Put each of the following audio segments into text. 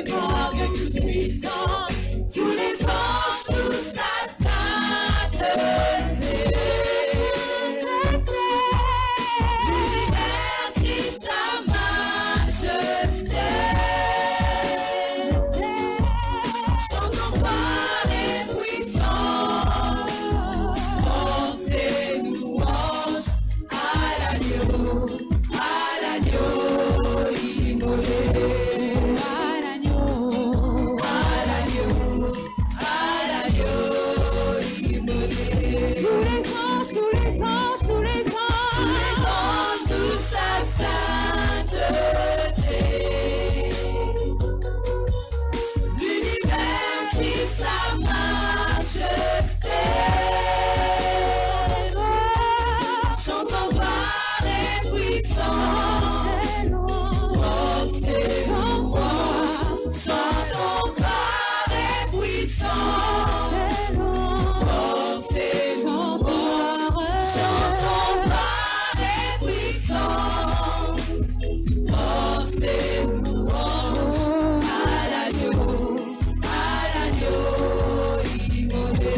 vivant de toute puissance, tous les anges, tous sa sainteté. L'univers crie sa majesté. Chantons gloire et puissance, dansez louange à l'agneau immolé. Sous les anges, toute sa sainteté. L'univers crie sa majesté. Chantons gloire et puissance, dansez louange. Chantons gloire et puissance, dansez louange. Chantons gloire et puissance, dansez louange à l'agneau immolé.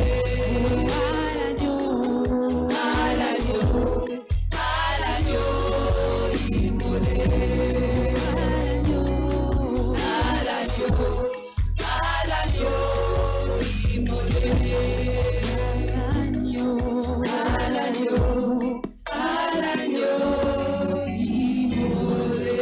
À l'agneau immolé. À l'agneau immolé.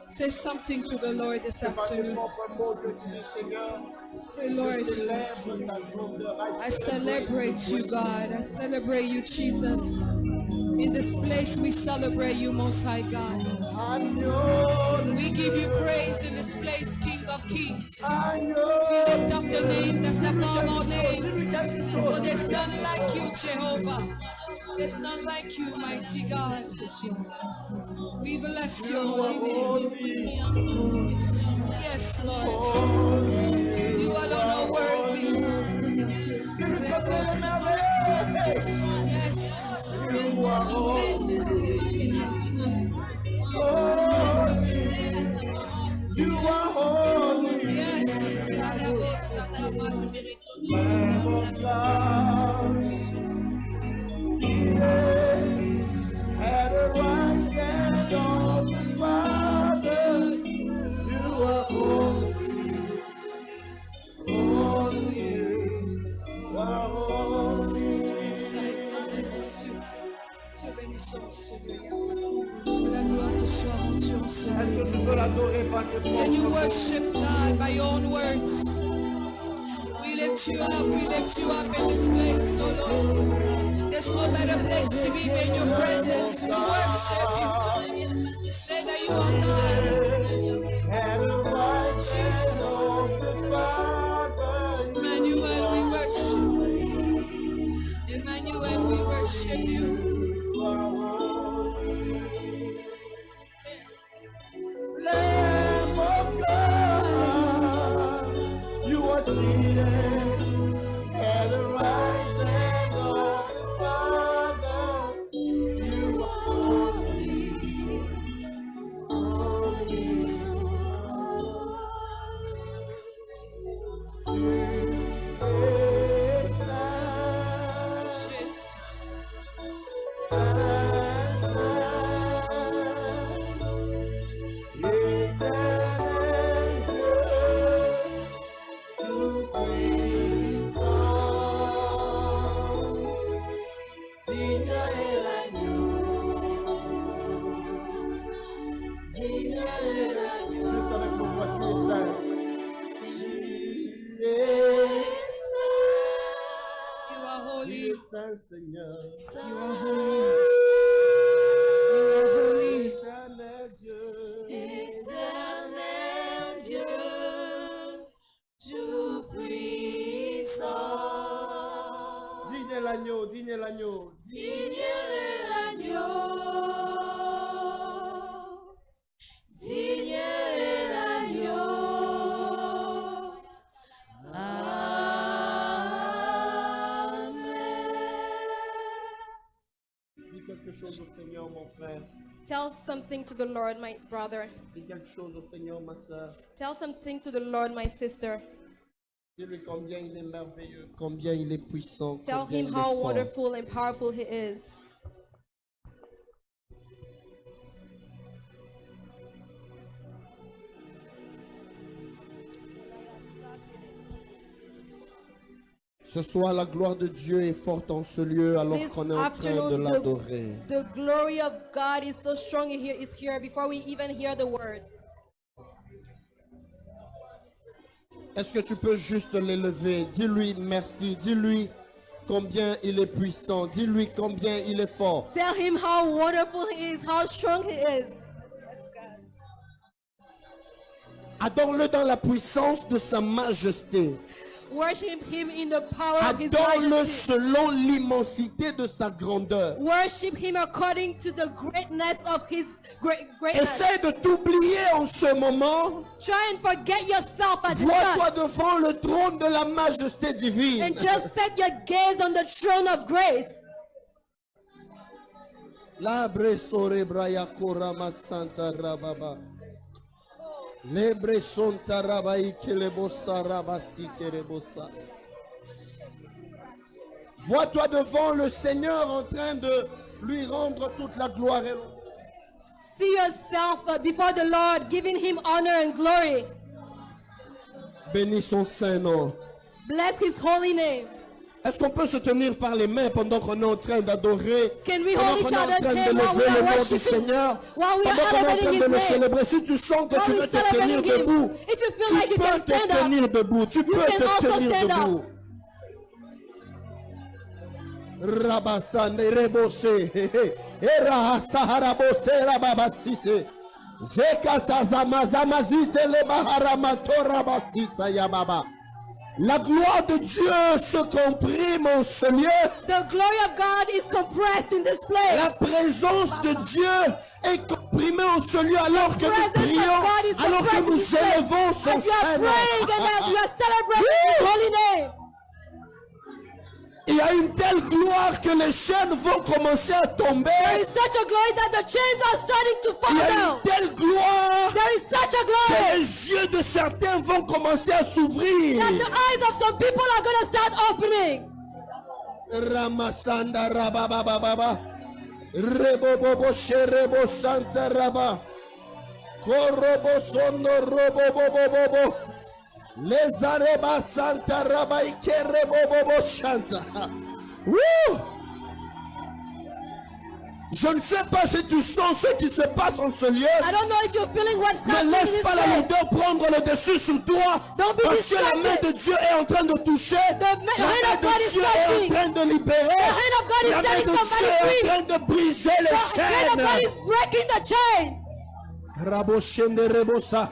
Say something to the Lord this afternoon. Say, Lord, I celebrate you, God. I celebrate you, Jesus. In this place, we celebrate you, Most High God. We give you praise in this place, King of Kings. We lift up the name that's above all names. For there's none like you, Jehovah. There's none like you, mighty God. We bless your holy name. Yes, Lord. You alone are worthy. Yes. You are holy. Yes. At the right hand of the Father, you are holy, holy, you are holy. Te bénissons, Seigneur. La gloire te soit rendue en ce Est-ce lieu. que tu peux l'adorer par tes Can propres you mots? worship God by your own words? We lift you up in this place, oh Lord. There's no better place to be than your presence, to worship you. To say that you are God. At the right hand of the Father, Emmanuel, we worship you. Emmanuel, we worship you. you are holy. Lamb of God, you are seated at the right hand of the Father. You are holy, holy. Jesus. Juste avec mon voiture sainte. You are holy. Tu es saint, Seigneur. You are holy. You are holy. Éternel Dieu. Éternel Dieu, tout-puissant, Digne est l'agneau, digne est l'agneau. digne est l'agneau, digne est l'agneau. Amen. chose au Seigneur, mon frère. Tell something to the Lord, my brother. Dis quelque chose au Seigneur, ma soeur. Tell something to the Lord, my sister. Dis-lui combien il est merveilleux, combien il est puissant, Tell combien him il est how fort. wonderful and powerful he is. Ce soir, la gloire de Dieu est forte en ce lieu alors This qu'on est en train de afternoon, l'adorer. the glory of God is so strong is here before we even hear the word. Est-ce que tu peux juste l'élever? Dis-lui merci, dis-lui combien il est puissant, dis-lui combien il est fort. Tell him how wonderful he is, how strong he is. Yes, God. Adore-le dans la puissance de sa majesté. Worship him in the power of his Adore-le majesty. selon l'immensité de sa grandeur. Worship him according to the greatness of his greatness. Essaie de t'oublier en ce moment. Try and forget yourself at this Vois-toi time. devant le trône de la majesté divine. And just set your gaze on the throne of grace. Labre sore braya korama santa rababa. Lebre sonta rabai kelebosa rabasite rebosa. Vois-toi devant le Seigneur en train de lui rendre toute la gloire et l'honneur. See yourself before the Lord, giving him honor and glory. Bénis son saint nom. Bless his holy name. Est-ce qu'on peut se tenir par les mains pendant qu'on est en train d'adorer, Can we pendant hold qu'on each est en other's train hand while we d'élever are le nom du worshiping? Seigneur, While we are pendant qu'on est en train elevating de his le name? célébrer? Si tu sens que While tu we veux te tenir celebrating him, debout, if you feel tu like you can peux te stand up, tenir debout, tu peux can te also tenir stand up. debout. Rabasane rebose, era saharabose rababasite, zekata zamazamazite le baharamatora basita yababa. La gloire de Dieu se comprime en ce lieu. The glory of God is compressed in this La place. présence de Dieu est comprimée en ce lieu alors que nous Presence of prions, God is alors que compressed in nous this place. élevons son As you are Saint nom. praying and as you are celebrating his holy name. Il y a une telle gloire que les chaînes vont commencer à tomber. There is such a glory that the chains are starting to Il y fall a down. une telle gloire There is such a que glory les yeux de certains vont commencer à s'ouvrir. that the eyes of some people are going to start opening. Ramasanda rababababa. Rebobobo sherebo santa raba. Korobo sondo robobobobobo. Les areba santa raba ikerebobobo shanta. Woo! Je ne sais pas si tu sens ce qui se passe en ce lieu. I don't know if you're feeling what's Ne happening in laisse this pas la place. lourdeur prendre le dessus sur toi. Don't be Parce que la main distracted. de Dieu est en train de toucher. La hand main of God de is Dieu est touching. en train de libérer. hand of God is La main setting de somebody Dieu est free. en train de briser les The hand of God chaînes. is breaking the chain. Raboshende rebosa.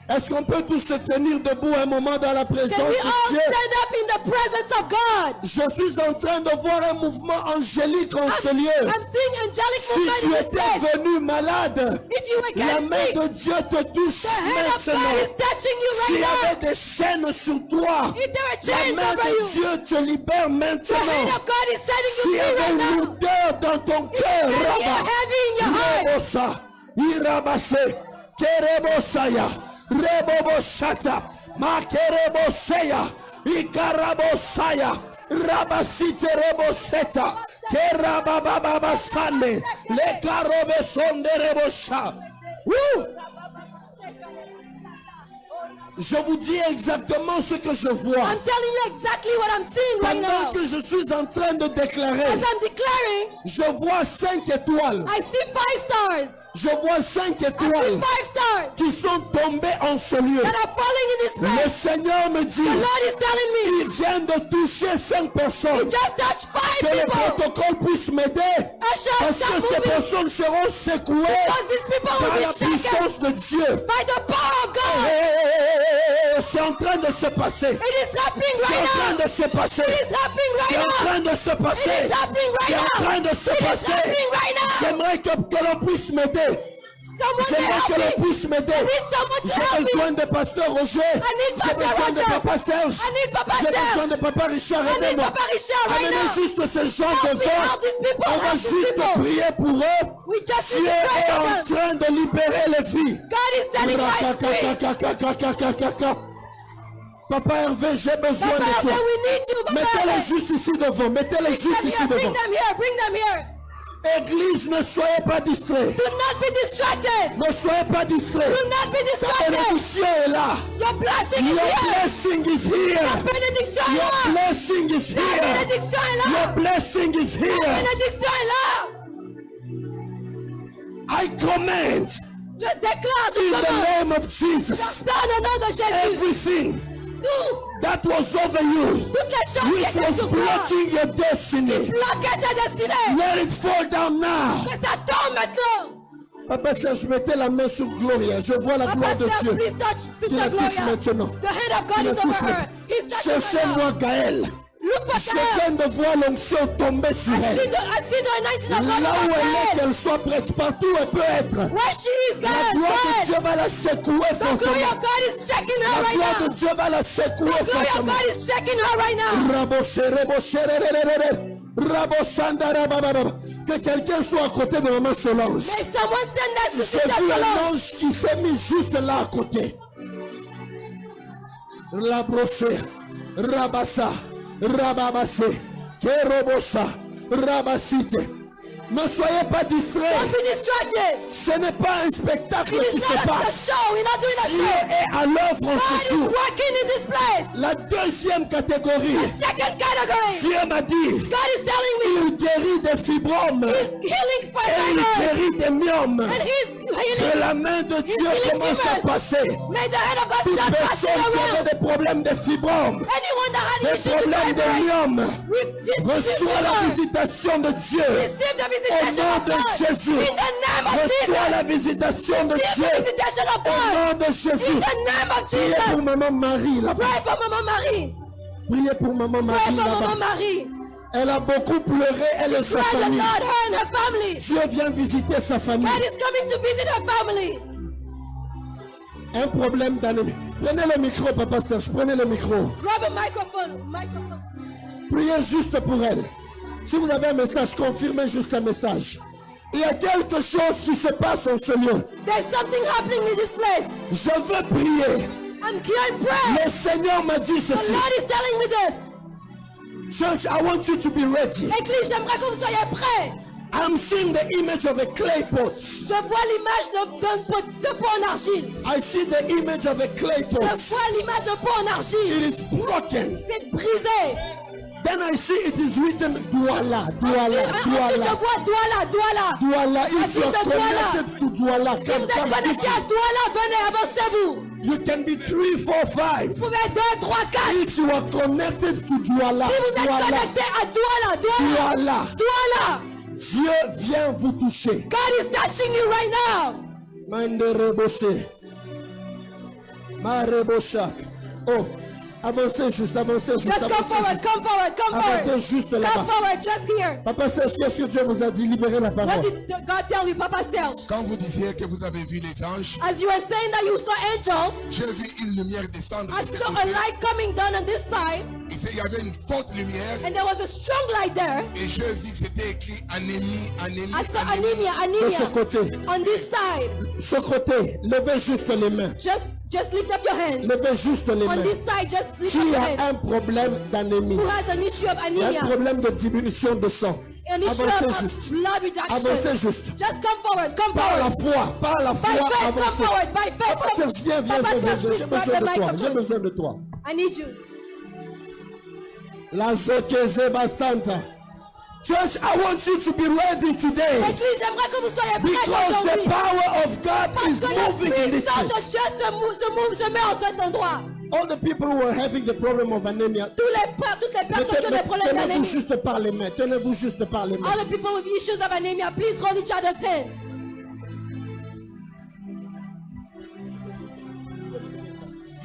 Est-ce qu'on peut tous se tenir debout un moment dans la présence Can we de all Dieu? stand up in the presence of God? Je suis en train de voir un mouvement angélique en ce lieu. I'm seeing angelic Si movement tu in this étais place. venu malade, If you la can main see, de Dieu te touche the hand of maintenant. God is touching you S'il y right avait now. des chaînes sur toi, If there are la chains main over de you, Dieu te libère the maintenant. hand of God is setting S'il you y free avait right une now. odeur dans ton cœur, And you're Rabba, heavy in your heart. Rebosa, Irabase, Kerebosaya, Reboboshata, Makerebosaya, Ikarabosaya, Rabasite Reboseta, Kerabababasane, Le Karobeson de Rebosha. Woo! Je vous dis exactement ce que je vois. I'm telling you exactly what I'm seeing right Pendant now. que je suis en train de déclarer, As I'm declaring, je vois 5 étoiles. I see 5 stars. Je vois 5 I see étoiles 5 stars qui sont tombées en ce lieu. that are falling in this Le place. Seigneur me dit, The Lord is telling me, il vient de toucher 5 you personnes. just touch 5 Que le people. protocole puisse m'aider. Usher, Parce stop que ces moving. personnes seront secouées Because these people par will la be shaken puissance de Dieu. by the power of God. Et c'est en train de se passer. It is happening C'est en right train now. de se passer. It is happening C'est right en now. train de se It passer. is happening C'est right en now. train de se It is passer. happening right now. J'aimerais que l'on puisse m'aider. Someone to J'aimerais help que me. l'on puisse m'aider. I need someone to J'ai help me. besoin de Pasteur Roger. I need J'ai Pastor besoin de Roger. Papa Serge. I need Papa J'ai Serge. besoin de Papa Richard. I need Aidez-moi. Papa Richard right Amenez now. juste ces gens Help me, devant. help these people, On va help these juste people. prier pour eux. We just Dieu need to pray est for en them. train de libérer les filles. God is setting lights free. Papa Hervé, j'ai besoin Papa de Hervé, toi. we need you. Papa Mettez-les Hervé. juste ici devant. Mettez-les Bring juste them ici here, bring devant. them here, bring them here. Église, ne soyez pas distraits. Do not be distracted. Ne soyez pas distraits. Do not be Ta distracted. bénédiction est là. Your blessing is Your here. blessing is here. La bénédiction est Your là. blessing is La here. bénédiction est là. Your blessing is La here. bénédiction est là. I command Je déclare, je in the commande. name of Jesus Dans le nom de Jésus. everything Tout, that was over you, toutes les choses which qui étaient was sur toi, blocking your destiny, bloquaient ta destinée. let it fall down now. Que ça tombe maintenant. Papa Serge, mettez la main sur Gloria. Je vois la gloire Papa de Serge, Dieu please touch qui la Sister touche Gloria. maintenant. The hand of Qui God la is touche over her. maintenant. He's touching her Cherchez-moi now. Gaël. Look for Je Gaël. viens de voir l'onction tomber sur I elle. see the anointing of God Là où over elle est, Gaël. qu'elle soit prête, partout où elle peut être. Where she is, La God, gloire de God. Dieu va la secouer The glory fortement. of God is shaking her La right gloire de now. Dieu va la secouer The glory of fortement. God is shaking her right now. Que quelqu'un soit à côté de maman Solange. May someone stand next to J'ai Sister vu un Solange. ange qui s'est mis juste là à côté. Rabrosé, Rabassa, Rababassé, Kerobosa, Rabasite. Ne soyez pas distraits. Don't be distracted. Ce n'est pas un spectacle It qui is se not a passe. show. We're not doing a Dieu show. est à l'œuvre en God ce is jour. working in this place. La deuxième catégorie, The second category. Dieu m'a dit, God is telling me il guérit des fibromes He's healing for et il fibroids. guérit des myomes. And He's Que healing. la main de Dieu healing commence à tumors. passer. May the hand of God Toute start personne passing qui around. avait des problèmes de fibromes, Anyone that had des issues with problèmes de fibroids, myomes, receive reçoit la tumors. visitation de Dieu. Receive the Au visitation nom of de God. Jésus, In the name of reçois la Jesus. visitation de Receive Dieu. the visitation of Au God. nom de In Jésus. the name of Priez pour Jesus. maman Marie là-bas. Pray for Maman Marie. Priez pour maman Pray Marie for là-bas. Maman Marie. Elle a beaucoup pleuré, elle et sa Pray the famille. Lord, her and her family. Dieu vient visiter sa famille. God is coming to visit her family. Un problème d'anémie. Prenez le micro, Papa Serge, prenez le micro. Grab a microphone. Microphone. Priez juste pour elle. Si vous avez un message, confirmez juste un message. Il y a quelque chose qui se passe en ce lieu. There's something happening in this place. Je veux prier. I'm here in prayer. Le Seigneur m'a dit The ceci. Lord is telling me this. Church, I want you to be ready. Église, j'aimerais que vous soyez prêts. I'm seeing the image of a clay pot. Je vois l'image d'un pot en argile. I see the image of a clay Je pot. vois l'image d'un pot en It argile. is broken. C'est brisé. Then I see it is written Douala, Douala, Ensuite, je Douala, vois Douala, Douala. Douala. If you are Ensuite, Douala. connected to Douala, Si vous êtes connecté à Douala, venez, avancez-vous. you can be 3, 4, 5. Vous pouvez être 2, 3, 4. If you are connected to Douala, Si vous êtes Douala, connecté à Douala, Douala, Douala, Douala, Dieu vient vous toucher. God is touching you right now. Mande rebose. Ma rebosha. Oh, avancez juste, avancez juste. Just come avancez forward, juste. come forward, come Avancez forward. juste Come là-bas. forward, just here. Papa Serge, qu'est-ce que Dieu vous a dit? Libérez la What parole. did God tell you, Papa Serge? Quand vous disiez que vous avez vu les anges, As you were saying that you saw angels, j'ai vu une lumière descendre I de ce saw a côté. light coming down on this side, Il y avait une forte lumière and there was a strong light there. et je vis, c'était écrit anémie, anémie, I saw anémie. anemia, De ce anemia. côté, On this side, ce côté, levez juste les mains. just lift up your hands. Levez juste les On mains. this side, just lift up Qui your a hands. un problème d'anémie? Who has an issue of Il y a un anemia? problème de diminution de sang. An issue Avancez of juste. blood reduction. Avancez juste. Just come forward, come Par la forward. foi, par la foi, By faith, come avancez. forward. By faith, Papa come. Serge, viens, viens, Papa viens, Serge, viens. J'ai please grab besoin the de toi. J'ai microphone. besoin de toi. I need you. La Zokezeba Santa. Church, I want you to be ready today. Église, j'aimerais que vous soyez prêts Because the aujourd'hui. power of God Parce is que moving la in this puissance de place. Dieu se met en cet endroit. All the people who are having the problem of anemia, Toutes les personnes qui ont des problèmes tenez-vous d'anémie. juste par les mains. Tenez-vous juste par les mains. All the people with issues of anemia, please hold each other's hand.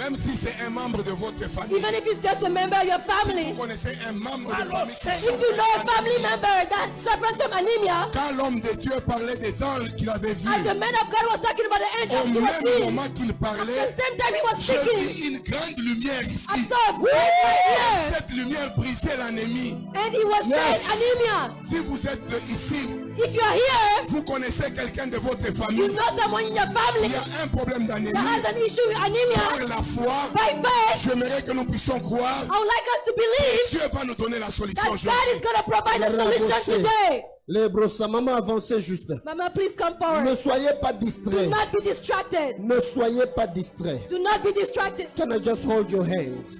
Même si c'est un membre de votre famille. even if it's just a member of your Si family, vous connaissez un membre de famille qui if souffre you know a d'anémie, family member that suffers from anemia, quand l'homme de Dieu parlait des anges qu'il avait vus, as the man of God was talking about the au angels he was même seeing, moment qu'il at parlait, the same time he was j'ai speaking, vu une grande lumière I ici. saw a bright light here, Cette lumière brisait l'anémie. and he was Yes. saying anemia. Si vous êtes ici, If you are here, vous connaissez quelqu'un de votre you famille know someone in your qui family a un problème that d'anémie, has an issue with anemia, par la foi, by faith, j'aimerais que nous puissions croire I would like us to believe Dieu va nous donner la solution that God aujourd'hui. is going to provide a Le solution remboursé. today. Les brossas, maman, avancez juste. Mama, please come Ne forward. soyez pas Do distrait. not be distracted. Ne soyez pas distrait. Do not be distracted. Can I just hold your hands?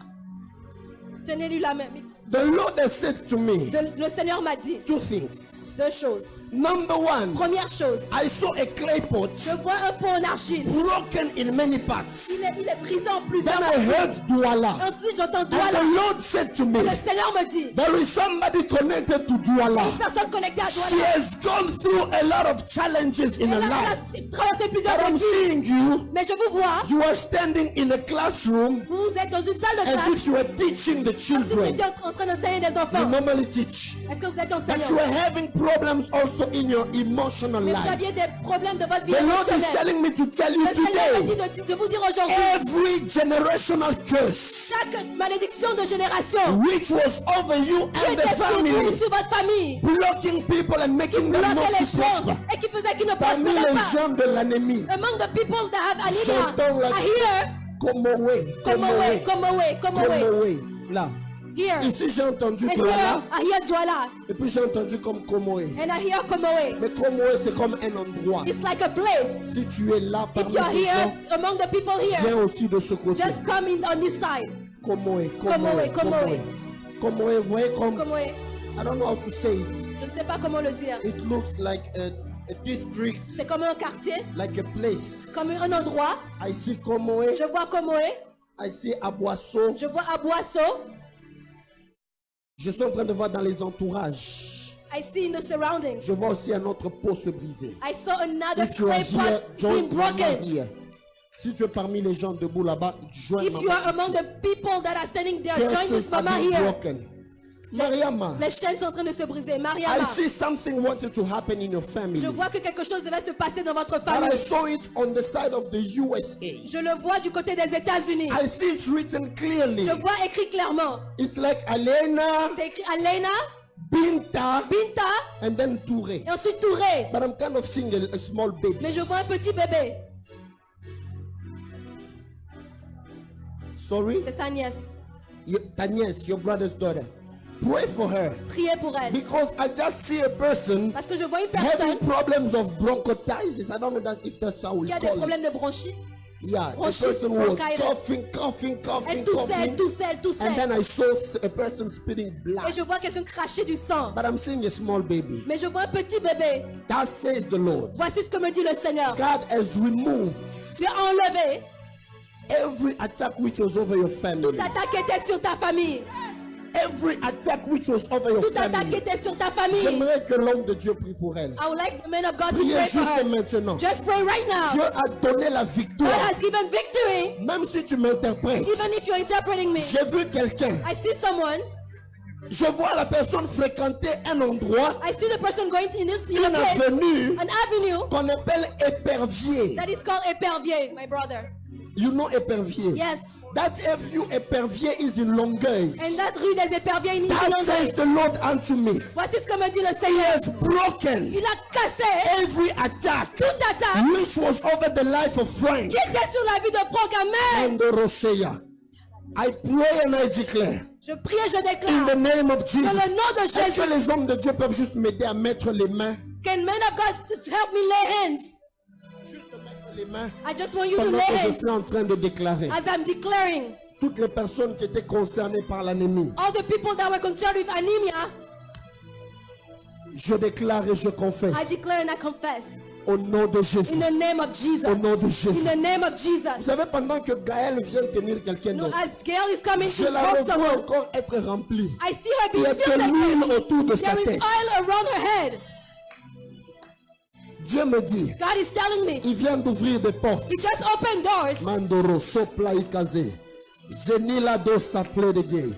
Tenez-lui la main. The Lord has said to me Le Seigneur m'a dit two things. deux choses. Number one, Première chose, I saw a clay pot je vois un pot en argile. broken in many parts. Il est brisé en plusieurs Then I morceaux. heard Douala. Ensuite, j'entends And Douala. the Lord said to me, Le Seigneur me dit, there is somebody connected to Douala. une personne connectée à She Douala. has gone through a lot of challenges in her Elle life. a traversé plusieurs But I'm défis. seeing you. Mais je vous vois, You are standing in a classroom vous êtes dans une salle de as classe. if you are teaching the Comme si vous children. étiez en train d'enseigner des You enfants. normally teach. Est-ce que vous êtes But you enseignant? are having problems also in your emotional Mais vous life. aviez des problèmes de votre vie The Lord is émotionnelle. telling me to tell you Le Seigneur me today, dit de vous dire aujourd'hui, every generational curse chaque malédiction de génération which was over you qui and the était sur vous, family, sur votre famille, blocking people and making them not bloquait to les gens prosper. et qui faisait qu'ils ne Parmi prospéraient les pas. gens de l'anémie, Among the people that have j'entends anemia, la I hear, come away, come away, come away, come come away. away. Là. Here, Ici, j'ai entendu and Douala, here, I hear Douala, et puis j'ai entendu comme Komoé. and I hear come away. Mais Komoé, c'est comme un endroit. It's like a place. Si tu es là If parmi you are ces gens, here, among the people viens here, aussi de ce côté. just come in on this side. Komoé, Komoé, Komoé. Komoé, vous voyez comme, Come away. I don't know how to say it. Je ne sais pas comment le dire. It looks like a district, C'est comme un quartier, like a place. comme un endroit. I see Komoé, Je vois Komoé, I see Aboisseau. je vois Aboisseau. Je suis en train de voir dans les entourages. I see in the surroundings. Je vois aussi un autre pot se briser. I saw another If you are clay here, pot join being Mama broken. here. Si tu es parmi les gens debout là-bas, joins If you Mama are among ici. the people that are standing there, join Curses this are mama being here. broken. Mariama, Les chaînes sont en train de se briser. I Mariama, see something wanted to happen in your family. je vois que quelque chose devait se passer dans votre But I famille. saw it on the side of the USA. Je le vois du côté des États-Unis. I see it written clearly. Je vois écrit clairement. It's like Alena, C'est écrit Alena, Binta, Binta and then Touré. et ensuite Touré. But I'm kind of seeing a small baby. Mais je vois un petit bébé. Sorry? C'est sa nièce. Ta niece, your brother's daughter. Pray for her. Priez pour elle. Because I just see a person Parce que je vois une having personne problems of bronchitis. I don't know if that's how we qui a des call problèmes de it. bronchite. Yeah, the bronchite, person was bronchitis. coughing, coughing, Elle coughing, toussait, coughing. toussait, toussait. And then I saw a person spitting Et blood. je vois quelqu'un cracher du sang. But I'm seeing a small baby. Mais je vois un petit bébé. That says the Lord. Voici ce que me dit le Seigneur. God has removed Dieu a enlevé every attack which was over your family. toute attaque qui était sur ta famille. Every attack which was over your Toute attaque qui family. était sur ta famille. J'aimerais que l'homme de Dieu prie pour elle. I would like the man of God to Priez pray for juste her. maintenant. Just pray right Dieu now. a donné la God victoire. has given victory. Même si tu m'interprètes, Even if you're interpreting me. j'ai vu quelqu'un. I see someone. Je vois la personne fréquenter un endroit, I see the person going in this in a une place, avenue an avenue qu'on appelle Épervier. that is called Épervier, my brother. You know Épervier? Yes. That avenue Épervier is in Longueuil. And that rue des Éperviers in That says Longueuil. the Lord unto me. Voici ce que me dit le He Seigneur. has broken Il a cassé every attack toute attaque which was over the life of Frank qui était sur la vie de Franck. Amen. and Roseya. I pray and I declare Je prie et je in déclare the name of dans Jesus. le nom de Est-ce que Jésus. les hommes de Dieu peuvent juste m'aider à mettre les mains? Can men of God just help me lay hands? Juste mettre les mains I just want you to pendant lay que je hands suis en train de déclarer. as I'm declaring. Toutes les personnes qui étaient concernées par l'anémie, All the people that were concerned with anemia, je déclare et je I confesse declare and I confess. au nom de Jésus. In the name of Jesus. Au nom de In Jésus. the name of Vous Jesus. savez, pendant que Gaël vient tenir quelqu'un No, d'autre, as Gail is coming je to la hold revois someone, encore être remplie. I see her Il y being a de filled with l'huile oil. autour de sa There is tête. oil around her head. Dieu me dit, God is telling me, il vient d'ouvrir des portes. He just opened doors. Mandoro sopla ikaze. Zenila do saple de gay.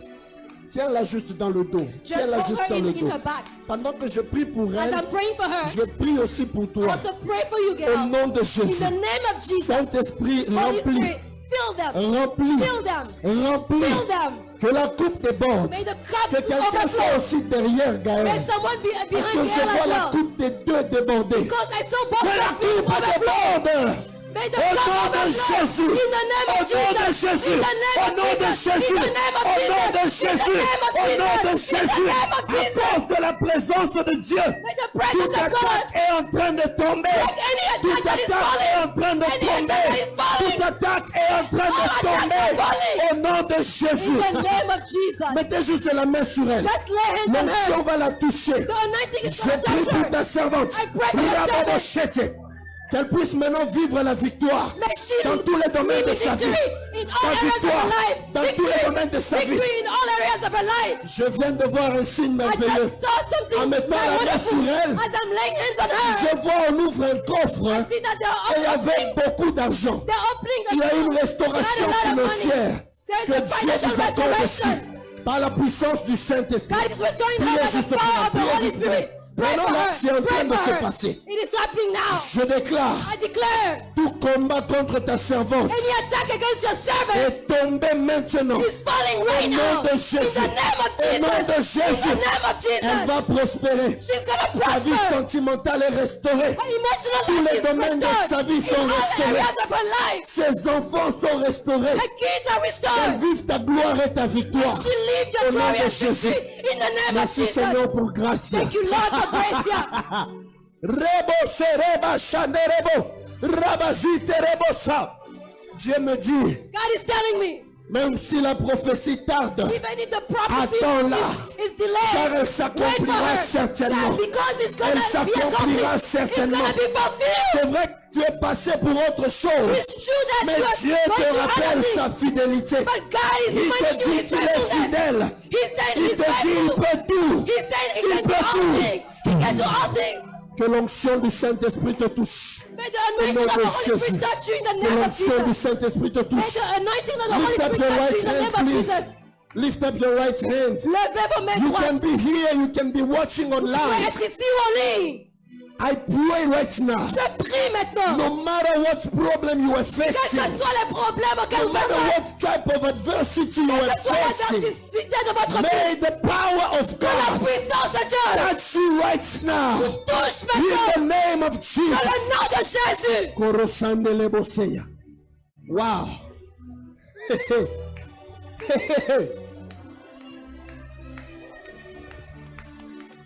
Tiens-la juste dans le dos. Just Tiens-la hold juste her dans le in dos. her back. Pendant que je prie pour As elle, I'm praying for her, je prie aussi pour I toi. also pray for you, Au girl. nom de In Jésus. the name of Jesus, Saint-Esprit, Holy remplis. Spirit, fill them. Remplis. Fill them. Remplis. Fill them. Que la coupe déborde. May the cup Que quelqu'un soit overflow. aussi derrière May Gaël. someone be Parce behind que je Gail vois as la well. coupe des deux déborder. Because I saw both Que la cups being coupe overflow. déborde. May the Au cup nom de overflow. Jésus. In the name Au of nom de Jesus. Jésus. In the name Au of nom de Jesus. Jésus. In the name of Au nom de Jesus. In Jésus. the name of Au nom de Jesus. In the Jésus. name of À Jesus. cause de la présence de Dieu. May the presence Toute of God attaque est en train de tomber. break any Toute attack that is attaque est en falling. train de Any tomber. attack that is falling. Toute attaque est en train All de attacks are tomber. falling. Au nom de In Jésus. the name of Jesus. Mettez juste la main sur elle. Just lay hands on L'onction her. va la toucher. The anointing is Je going to prie touch pour her. ta servante. I pray for your Rababoshete. Qu'elle puisse maintenant vivre la victoire May she dans tous les domaines de sa vie. victory in all Ta areas of victoire her life. dans tous les domaines de sa vie. Victory in all areas of her life. Je viens de voir un signe I merveilleux. just saw something En mettant la main wonderful sur elle, as I'm laying hands on her. je vois on ouvre un coffre I see that et il y they're avait opening, beaucoup d'argent. they're opening Il y a une a restauration lot of money. financière There's que a Dieu financial vous accorde restoration. ici par la puissance du Saint-Esprit. God is restoring her Priez by the juste pour power elle. of the Priez Holy juste pour elle. Spirit. Pray for Maintenant, her. c'est en train Pray de for se her. passer. It is happening now. Je déclare I declare tout combat contre ta servante any attack against your servant est tombé maintenant. is falling Au right nom now. de In Jésus. the name of Au nom de Jesus. In Jésus. the name of Elle Jesus. va prospérer. She's gonna Sa vie prosper. sentimentale est restaurée. Her emotional Tous life les is domaines de sa vie restored. sont In all restaurés. areas of her life. Ses enfants sont restaurés. Her kids are Qu'elle restored. vive ta gloire et ta victoire. She live your Au nom de glorious Jésus. victory. In the name of Merci Jesus. Seigneur pour grâce. Thank you, Lord, for grace. Rebo sereba shanderebo. Rabazite rebosa. Dieu me dit, God is telling me, même si la prophétie tarde, even if the prophecy attends-la, is car delayed, elle wait for s'accomplira her. certainement. That because it's Elle gonna be s'accomplira accomplished, it's certainement. gonna be fulfilled. C'est vrai que tu es passé pour autre chose, It's true that mais you Dieu are going te to rappelle other sa things, fidélité. but God is Il reminding te you dit His qu'il est faithfulness. fidèle. He's saying Il He's te dit il faithful. peut tout. He's saying He Il can do peut all tout. things. He can do all things. Que l'onction du Saint-Esprit te touche. May the Au nom anointing of de the Holy Jésus. Spirit touch you in the Que name of l'onction du Jesus. Saint-Esprit te May touche. the anointing of the Holy Lift up Spirit your touch right you in the name hand, of please. Jesus. Lift up your right hand. Levez vos mains You can droites. be here, you can be watching Vous pouvez online. être ici ou en ligne. I pray right now. Je prie maintenant. No matter what problem you are Quels facing, que soient les problèmes auxquels no vous matter faites, what type of adversity you quelle are que soit facing, l'adversité de votre vie, may the power of que la God puissance de Dieu touch you right now. touche In maintenant the name of dans Jesus. le nom de Jésus. Korosandele boseya. Wow.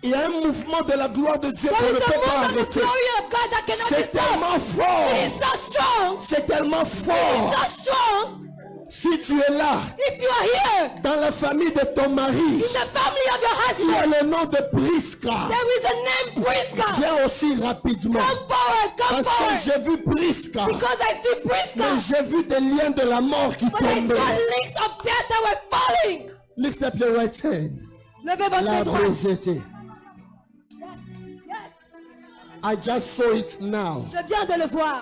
Il y a un mouvement de la gloire de Dieu qu'on There ne is a peut pas move of the arrêter. glory of God that cannot be C'est stopped. tellement It fort. is so strong. C'est tellement It is fort. so strong. Si tu es là, If you are here dans la famille de ton mari, in the family of your il y a husband, le nom de Priska. there is a name Priska. Viens aussi rapidement. Come forward, come Parce que forward. j'ai vu Priska. Because I see Priska. Mais j'ai vu des liens de la mort qui But I tombaient. saw links of death that were falling. Lift up your right hand. Levez votre La main droite. rosette. Yes. I just saw it now. Je viens de le voir.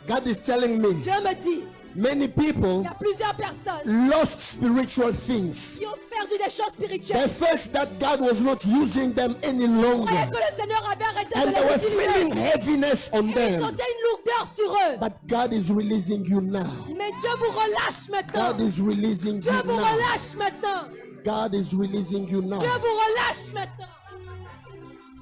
God is telling me Dieu me dit, many people il y a plusieurs personnes lost spiritual things. qui ont perdu des choses They spirituelles. felt that God was not using them any Ils longer. croyaient que le Seigneur avait arrêté de And they were les feeling utiliser. heaviness on Ils them. sentaient une lourdeur sur eux. But God is releasing you now. Mais Dieu vous relâche maintenant. God is releasing Dieu you vous now. relâche maintenant. God is releasing you now. Dieu vous relâche maintenant.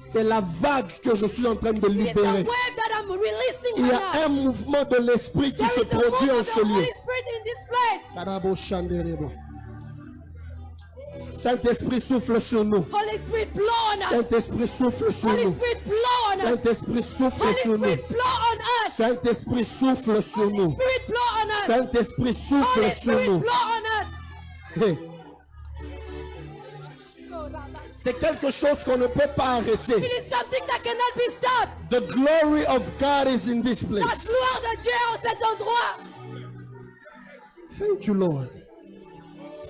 C'est la vague que je suis en train de It is the libérer. wave that I'm releasing Il y right a now. un mouvement de l'esprit qui There se is a produit move en of ce the lieu. Holy Spirit in this place. Karabo shanderebo. Saint-Esprit souffle sur nous. Holy Spirit, blow on us. Saint-Esprit souffle sur Holy nous. Spirit, blow on us. Saint-Esprit souffle Holy sur nous. Spirit, blow on us. Saint-Esprit souffle sur Holy nous. Spirit, blow on us. Saint-Esprit souffle Holy sur Spirit, nous. blow on us. Hey. C'est quelque chose qu'on ne peut pas It arrêter. is something that cannot be stopped. The glory of God is in this La place. gloire de Dieu en cet endroit. Thank you, Lord.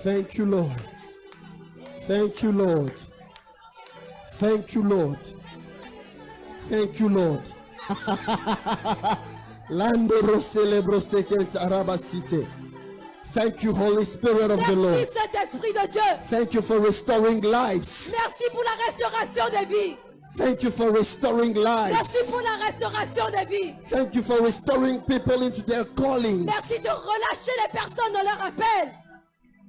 Thank you, Lord. Thank you, Lord. Thank you, Lord. Thank you, Lord. Landoro celebro sekent arabasite. Thank you, Holy Spirit of the Lord. Merci Saint-Esprit de Dieu. Thank you for restoring lives. Merci pour la restauration des vies. Thank you for restoring Merci lives. pour la restauration des vies. Thank you for restoring people into their callings. Merci de relâcher les personnes dans leur appel.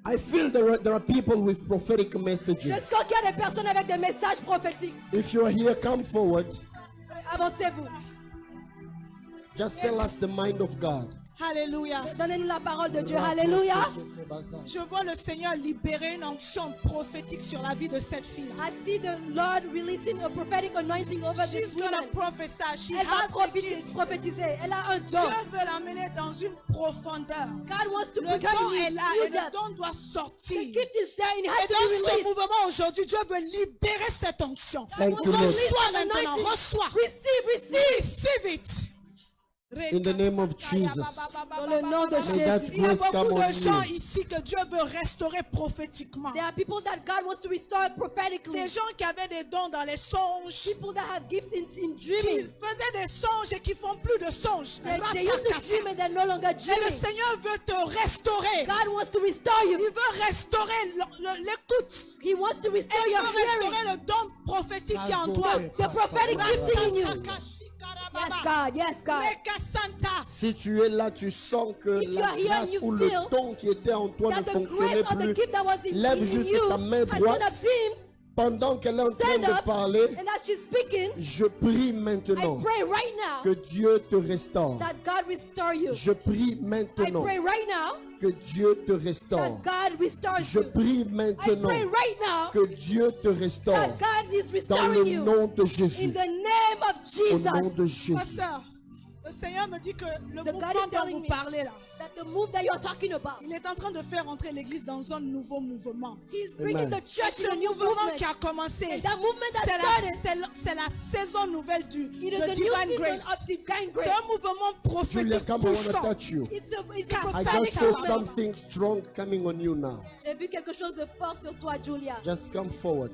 I feel there are people with prophetic Je messages. sens qu'il y a des personnes avec des messages prophétiques. If you are here, come forward. Avancez-vous. Just tell us the mind of God. Alléluia. Donnez-nous la parole de Dieu. Alléluia. Je vois le Seigneur libérer une onction prophétique sur la vie de cette fille. I see the Lord releasing a prophetic anointing over this She's gonna woman. prophesy. She Elle va has the gift. prophétiser. Elle a un Dieu don. veut l'amener dans une profondeur. God wants to Le bring her don in est là new et le depth. don doit The sortir. gift is there and it has Et to dans be ce released. mouvement aujourd'hui, Dieu veut libérer cette onction. Thank you, Lord. Reçois maintenant, Anointing. reçois. Receive. Receive it. In the name of Jesus. Dans le nom de May that Jésus. Il y a grace come beaucoup on de gens you. ici que Dieu veut restaurer prophétiquement. There are people that God wants to restore prophetically. Des gens qui avaient des dons dans les songes, People that have gifts in qui dreaming. faisaient des songes et qui font plus de songes. They used to dream and they're no longer Et le dreaming. Seigneur veut te restaurer. God wants to restore Il you. veut restaurer l'écoute. He wants to restore Il your veut restaurer hearing. le don prophétique qui est en toi. The prophetic gifting in you. Yes, God. Yes, God. Si tu es là, tu sens que If you la are here and grâce you ou le feel don qui était en toi ne That the fonctionnait grace or the plus. gift that was Lève in juste you ta main has been droite. obtained. Pendant qu'elle est en train Stand de up. parler, And as she's speaking, je prie I maintenant pray right now que Dieu te restaure. that God restore you. Je prie I maintenant pray right now que Dieu te restaure. that God restores Je you. prie I maintenant pray right now que Dieu te restaure. that God is Dans le restoring you. nom de In Jésus. the name of Au nom Jesus. de Jésus. Pasteur, le Seigneur me dit que le The God mouvement is dont telling vous me parlez là, that the move that you are talking about, il est en train de faire entrer l'église dans un nouveau mouvement. He's bringing Amen. the church Ce in a new mouvement movement. qui a commencé, And that movement that c'est started, la saison nouvelle it is de a new Divine season Grace. of divine C'est grace. un mouvement Julia, prophétique come, I want to puissant. touch you. It's a I prophetic just saw movement. something strong coming on you now. J'ai vu quelque chose de fort sur toi, Julia. Just come forward.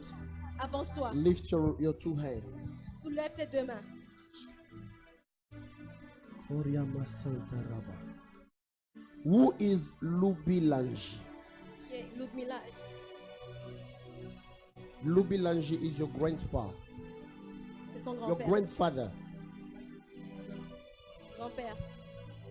Avance-toi. Lift your two hands. Soulève tes deux mains. Who is Lubilanji? Okay, Ludmila. Lubilanji is your grandpa, C'est son your grand-père. grandfather. Grand-père.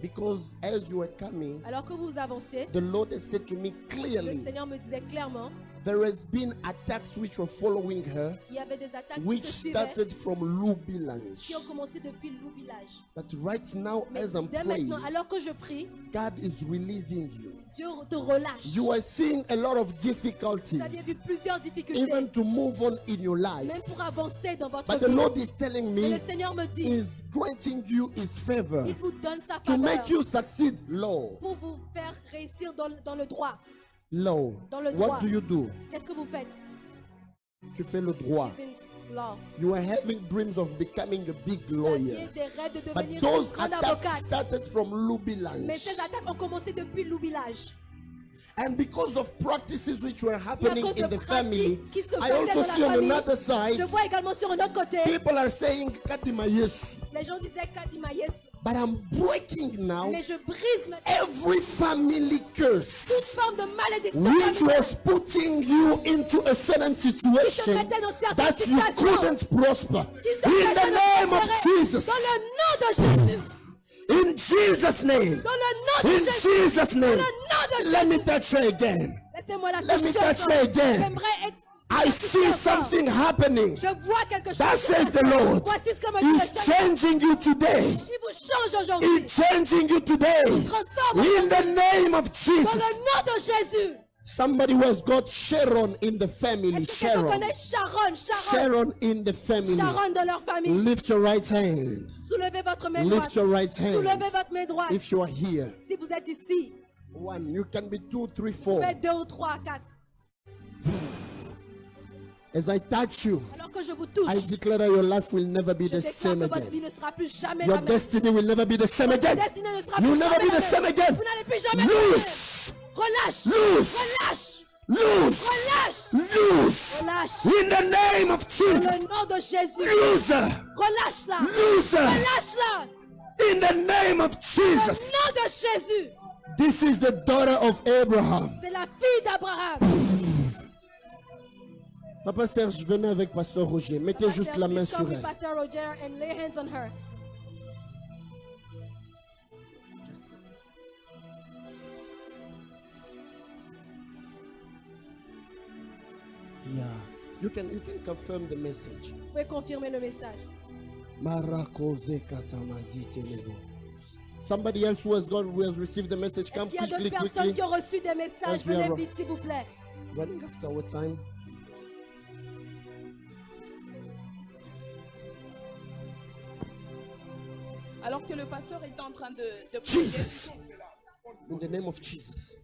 Because as you were coming, Alors que vous avancez, the Lord has said to me le clearly, Seigneur me disait clairement, there has been attacks which were following her, il y avait des attaques which qui se suivaient, started from qui Lubilanji. ont commencé depuis Lou Village. But right now, Mais as I'm dès praying, maintenant, alors que je prie, God is releasing you. Dieu te relâche. You are seeing a lot of Vous aviez vu difficulties, plusieurs difficultés, even to move on in your life. même pour avancer dans votre But the vie. Lord is telling Et me, le Seigneur me dit, is granting you His favor il vous donne sa to faveur make you succeed. Lord, pour vous faire réussir dans le droit. Lord, Dans le droit. what do you do? Qu'est-ce que vous faites? Tu fais le droit. She's in law. You are having dreams of becoming a big Vous lawyer. aviez des rêves de But devenir those une grande attacks avocate. started from Mais Lubilanj. ces attaques ont commencé depuis Lou Village. And because of practices which were Et à happening cause in de the family, pratiques qui se I faisaient also dans see la on famille. another side, Je vois également sur un autre côté, people are saying, Katima Yesu. les gens disaient Kadima Yesu. But I'm breaking now Mais je brise maintenant every family toute curse forme de malédiction which familiale was putting you into a certain situation mettait dans certaines that you situations couldn't prosper. qui In t'empêchaient the de name of prospérer. Jesus. Dans le nom de Jésus. In Jesus' name. Dans le nom de In Jésus. Jesus' Dans name. le nom de Let me Jésus. touch her again. Laissez-moi la Let me toucher touch encore. her again. J'aimerais être I see something happening. Je vois quelque chose. That says the Lord. Voici ce que me dit le He's Seigneur. changing you today. Il vous change aujourd'hui. He's changing you today. Transforme In the name of dans Jesus. le nom de Jésus. Somebody who has got Sharon in the family. Est-ce que quelqu'un Sharon. connaît Sharon? Sharon in the family. Sharon dans leur famille. Lift your right hand. Soulevez votre main Lift droite. your right hand. Soulevez votre main droite. If you are here. Si vous êtes ici, 1, you can be 2, 3, 4. faites 2 ou 3, 4. As I touch you, Alors que je vous touche, I declare that your life will never be je the déclare same que votre again. vie ne sera plus jamais Your la même. destiny will never be the same Votre again. destinée ne sera You'll plus never jamais be la the same même. again. Vous n'allez plus jamais la même. Loose. Relâche. Loose. Relâche. Loose. Relâche. Loose. Relâche. In the name of Dans Jesus. le nom de Jésus. Loose. Relâche-la. Loose. Relâche-la. In the name of Au Jesus. nom de Jésus. This is the daughter of Abraham. C'est la fille d'Abraham. Papa Serge, venez avec Pasteur Roger. Mettez juste la main Please sur come with elle. Pastor Roger and lay hands on her. Yeah. You can confirm the message. Vous pouvez confirmer le message. Somebody else who has received the message, Est-ce come qu'il y a d'autres quickly, personnes quickly. qui ont reçu des messages? Yes, we Venez are- vite, s'il vous plaît. Running after our time. Alors que le pasteur est en train de prier, Jesus. In the name of Jesus.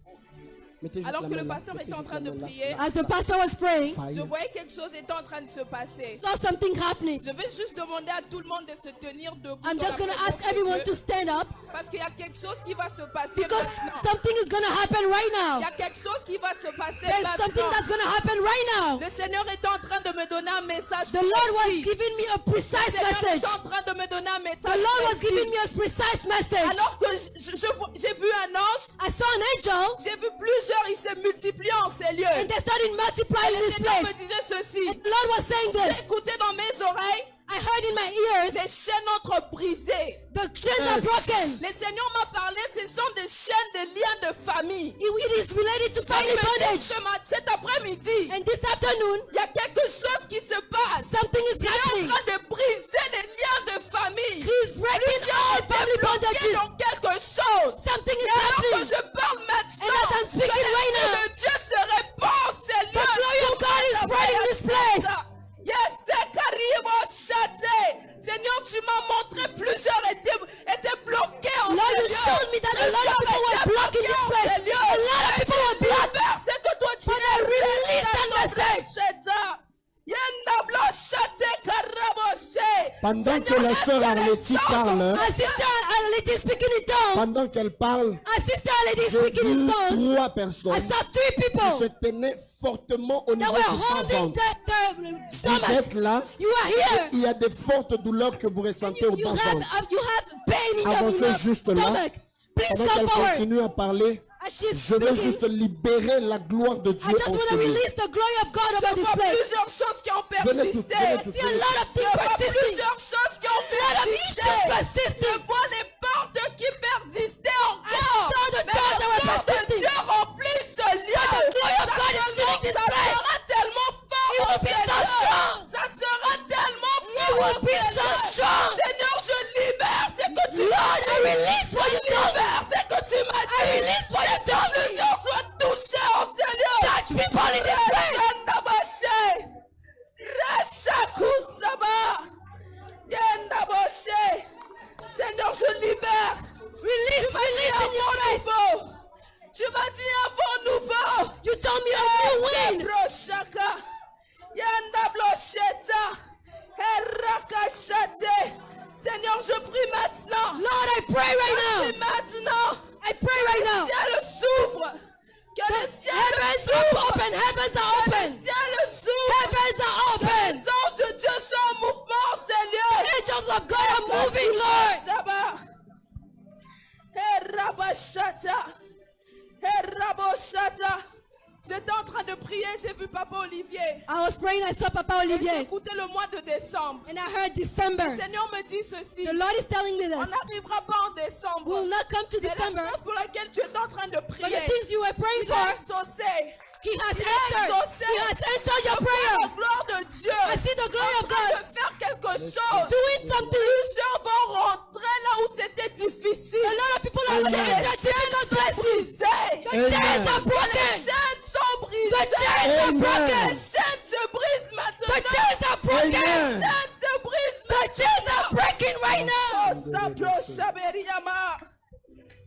Mettez juste alors la que main le là. pasteur Mettez est en juste train la de main là. prier, As the pastor was praying, Fire. je voyais quelque chose est en train de se passer. saw something happening. Je vais juste demander à tout le monde de se tenir debout I'm dans just la going to présence ask de everyone Dieu, to stand up parce qu'il y a quelque chose qui va se passer because maintenant. something is going to happen right Il now. y a quelque chose qui va se passer There's something maintenant. that's going to happen right now. Le Seigneur est en train de me donner un message The Lord was précis. giving me a Le precise Seigneur message. est en train de me donner un The message Lord was précis. giving me a precise message. Alors que j'ai vu un ange, I saw an angel j'ai vu plusieurs, il s'est multiplié en ces lieux. and they started multiplying Et in le this Seigneur me place. disait ceci. And the Lord was saying J'ai this. écouté dans mes oreilles, I heard in my ears, les chaînes entre brisées. the chains are Yes. broken. Le Seigneur m'a parlé, ce sont des chaînes de liens de famille. It is related to Et family il me dit bondage. cet après-midi, And this afternoon, il y a quelque chose qui se passe. something is Il est en happening. train de briser les liens de famille. He is breaking all family Bloqué bondages. dans quelque chose. Something Et is alors que happening. je parle maintenant, And as I'm speaking que right l'Esprit now, de Dieu se répand en ces the lieux. glory of God is spreading in this place. Yes, Karibo Chate. Seigneur, tu m'as montré plusieurs étaient bloqués en Lord, ces you lieux. showed me that a lot of people were blocked in this place. A lot of people were blocked. C'est que toi tu But I released that message. Pendant que la sœur Arletty parle, Our sister Arlette is speaking in tongues. pendant qu'elle parle, Our sister Arlette is j'ai speaking in vu tongues. 3 I personnes saw 3 qui se people tenaient fortement au that niveau were du holding ventre. the Vous stomach. êtes là, You are here. il y a des fortes douleurs que vous ressentez au You bas have ventre. pain in Avancez your juste là. stomach. Please Pendant come qu'elle forward. continue à parler, As she's je veux speaking, juste libérer la gloire de I Dieu just en want ce to lieu. release the glory of God over Je this vois place. plusieurs choses qui ont Venez tous, persisté. venez tous, I see a venez lot of Je things vois persisting. plusieurs choses qui ont A lot of persisté. issues Je persisting. vois les portes qui persistaient I encore. saw the Mais doors that la were gloire de persisting. Dieu remplit ce lieu. But the glory of God is filling this Ça place. sera tellement fort It en will be ce so lieu. strong. Ça sera tellement It fort en will be ce so lieu. strong. Seigneur, je libère ce que tu Lord, m'as I dit. release what you Je told me. libère ce que tu m'as dit. I release what you told me. Plusieurs soient touchés en ce lieu. Touch people in this place. Yendabashe. Rashakusaba. Yendabashe. Seigneur, je libère. Release, Tu m'as dit release un in this vent place. nouveau. Tu m'as dit un vent nouveau. You told me a new wind. Broshaka. Yendablosheta. Herakashate. Seigneur, je prie maintenant. Lord, I pray Je right now. prie maintenant. I pray right Que now. le ciel s'ouvre. Que le ciel Heavens are s'ouvre. open. Heavens are Que le open. ciel s'ouvre. Heavens are Que open. les anges de Dieu sont en mouvement, Seigneur. Angels of God are moving, Lord. Shaba. Herabashata. Heraboshata. J'étais en train de prier, j'ai vu Papa Olivier. I was praying, I saw Papa Et j'ai Olivier. écouté le mois de décembre. And I heard December. Le Seigneur me dit ceci. The Lord is telling me On this. n'arrivera pas en décembre. We will not come to Mais la December. chose pour laquelle tu es en train de But prier, the things you were praying il a for, exaucé. He has Il a answered. exaucé. He has answered your Je vois prayer. la gloire de Dieu. I see the glory of En train God de faire quelque chose. doing something. Plusieurs vont rentrer là où c'était difficile. A lot of people are Amen. looking at Les that chaînes difficult sont places. brisées. The chains are Les broken. chaînes sont brisées. The chains are Amen. broken. Les chaînes se brisent maintenant. The chains are broken. Amen. Les chaînes se brisent The chains are breaking right now. Oh, Saplo Shaberiama.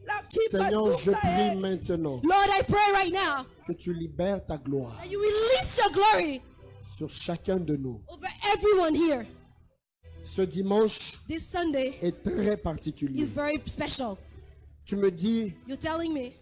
La Kipa Seigneur, je Soukae. prie maintenant Lord, I pray right now que tu libères ta gloire that you release your glory sur chacun de nous. over everyone here. Ce dimanche This Sunday est très particulier. is very special. Tu me dis, You're telling me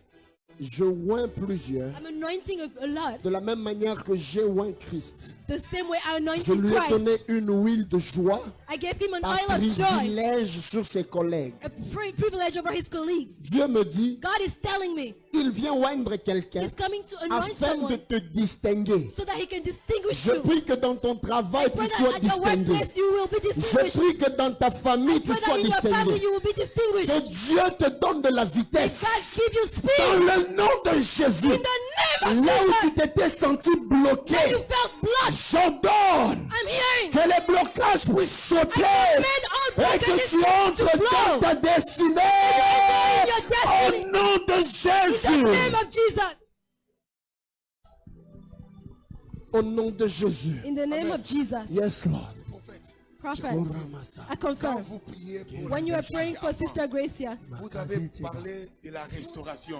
Je oins plusieurs I'm anointing a lot. de la même manière que j'ai oint Christ. The same way I Je anointed lui ai Christ. donné une huile de joie, I gave him an un oil of joy, privilège sur ses collègues. a privilege over his colleagues. Dieu me dit, God is telling me il vient oindre quelqu'un he's coming to anoint afin de someone te distinguer. so that he can distinguish Je you. prie que dans ton travail, tu Pray sois that at your distingué. workplace you will be Je distinguished. prie que dans ta famille, tu Pray sois that in your family distingué. you will be Que distinguished. Dieu te donne de la May vitesse. God give you Dans speed le nom de Jésus. in the name of Là où tu Jesus. t'étais senti Where bloqué, you felt blood, j'ordonne I'm hearing. que les blocages puissent sauter I command all et que blockages tu entres to dans flow. ta destinée. in your Au destiny. nom de In the Jésus. name of Jesus. Au nom de Jésus. In the name of Jesus. Yes, Lord. Prophète, Prophet, Oh, Ramassa. I quand confirm. vous priez pour When you are cette praying for fille Sister Gracia, vous avez parlé de la restauration.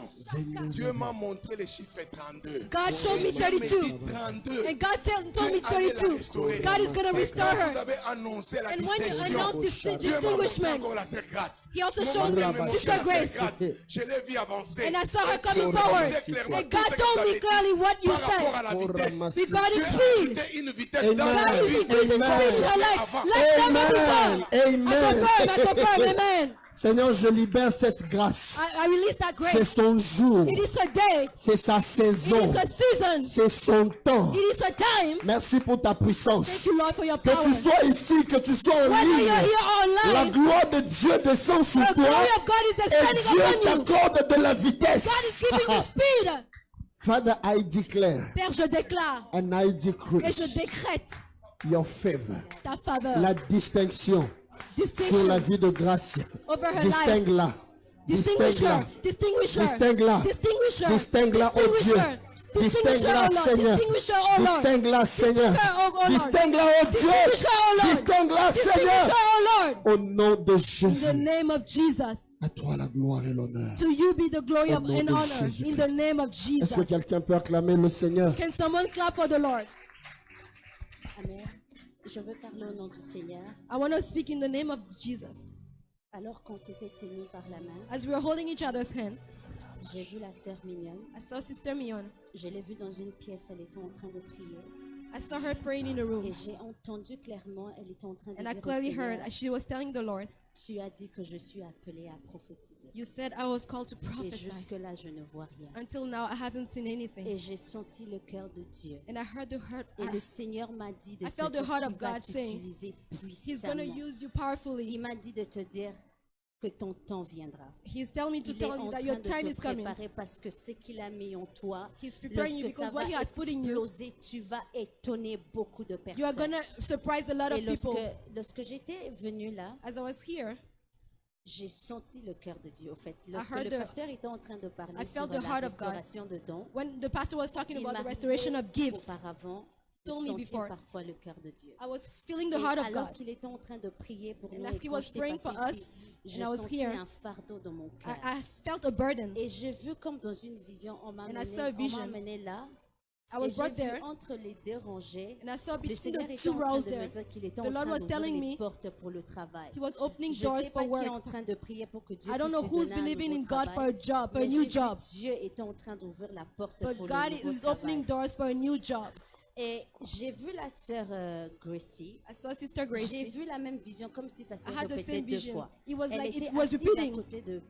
Dieu m'a montré les chiffres 32. God showed me Et Dieu me 32. dit 32. And God told me Dieu allait la 32. restaurer. God is going to Et restore quand vous her. avez annoncé la And when you distinction, announce this Dieu m'a montré distinguishment, encore la sœur Grâce. He also Au showed moment me où elle me Sister montrait la sœur Grace. je l'ai vu avancer. And I saw her Et coming Dieu forward. me disait clairement And tout God ce que told vous me avez dit clearly what you par rapport said. à la vitesse. Regarding Dieu a speed. ajouté une vitesse Amen. dans God la is vie. increasing Amen. speed in your life Avant. like never Amen. before. I confirm, amen. Seigneur, je libère cette grâce. I release that C'est grace. son jour. It is her day. C'est sa It saison. is her season. C'est son temps. It is her time. Merci pour ta puissance. Thank you, Lord, for your Que power. tu sois ici, que tu sois en Whether you're ligne, here la online, gloire de Dieu descend sur the toi glory of God is et descending Dieu upon you. t'accorde de la vitesse. God is giving you speed. Father, I declare Père, je déclare and I decree et je décrète your favor, ta faveur, la distinction sur distinction la vie de grâce. over her life. Distingue-la. Distinguish her. Distingue-la. Distinguish her. Distingue-la. Distinguish her. Distingue-la, oh Distinguish Dieu. her. Distinguish her, Distingue-la, oh Lord. Seigneur. Distinguish her, oh Lord. Distingue-la, Seigneur. Distinguish her, oh Lord. Distingue-la, oh Distinguish Dieu. her, oh Lord. Distingue-la, Distinguish Seigneur. her, oh Lord. Au nom de In the Jésus. name of Jesus. À toi la gloire et l'honneur. To you be the glory Au of, nom and de honor. Jésus In the Christ. name of Est-ce que Jesus. quelqu'un peut acclamer le Seigneur? Can someone clap for the Lord? Amen. Je veux parler au nom du Seigneur. I want to speak in the name of Jesus. Alors qu'on s'était tenus par la main, As we were holding each other's hand, j'ai vu la sœur mignonne. I saw Sister Mion. Je l'ai vue dans une pièce, elle était en train de prier. I saw her praying in a room. Et j'ai entendu clairement, elle était en train de And I dire au clearly Seigneur, heard as she was telling the Lord, tu as dit que je suis appelée à prophétiser. you said I was called to Et prophesy. jusque-là, je ne vois rien. Until now, I haven't seen anything. Et j'ai senti le cœur de Dieu. And I heard the heart. Et le Seigneur m'a dit de I te felt the dire heart qu'il of va God saying, t'utiliser He's going to puissamment. use you powerfully. Il m'a dit de te dire que ton temps viendra. He's telling me to Il est tell en you that train your de time te is coming. préparer parce que ce qu'il a mis en toi, He's preparing you lorsque ça because what va he has put in you, exploser, tu vas étonner beaucoup de you are personnes. going to surprise a lot Et of people. lorsque j'étais venue là, As I was here, j'ai senti le cœur de Dieu. Au fait, lorsque heard le the- pasteur était en train de parler I sur felt the la heart of God. restauration de dons, when the pastor was talking il about the m'arrivait restoration of gifts, auparavant de told me sentir before. parfois le cœur de Dieu. I was feeling the Et heart of alors God. qu'il était en train de prier pour And nous, as et he quand was j'étais praying for passée us, ici, and j'ai I was senti here, un fardeau dans mon cœur. I felt a burden. Et j'ai vu comme dans une vision, on m'a And I saw a vision. amené là. I Et was j'ai brought vu there, entre les deux rangées, and I saw le between Seigneur the était two en train rows de me there, dire qu'il était the en Lord train was d'ouvrir telling les me portes pour le travail. he was opening Je doors sais pas for qui est work. en train de prier pour que Dieu I don't puisse know te who's donner un believing in nouveau God for a travail. job, for a Mais new j'ai vu job. Dieu est en train d'ouvrir la porte But pour God le nouveau is travail. opening doors for a new job. Et j'ai vu la sœur Gracie. I saw Sister J'ai Gracie. vu la même vision comme si ça s'est I had the répété same deux vision. fois. It was Elle like était it was assise à repeating. côté de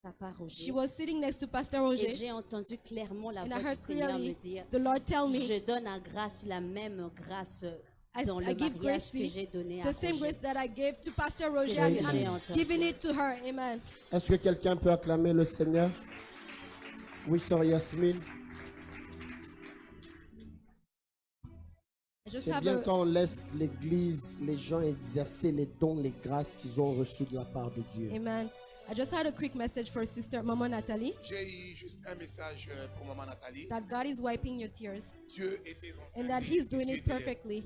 Papa Roger. She was sitting next to Pastor Et Roger, j'ai entendu clairement la and I voix du heard Seigneur me clearly dire, the Lord tell me, je donne à Grâce la même grâce dans I le give mariage que Gracie j'ai donné à the same Roger. grace that I gave to Pastor Roger. C'est ce and que j'ai I'm entendu. giving it to her. Amen. Est-ce que quelqu'un peut acclamer le Seigneur? Oui, sœur Yasmine. I just C'est have bien a, quand on laisse l'église, les gens exercer les dons, les grâces qu'ils ont reçues de la part de Dieu. amen. I just had a quick message for Sister Mama Natalie J'ai eu juste un message pour maman Nathalie. that God is wiping your tears Dieu était en and train that He's de doing it t'aider perfectly.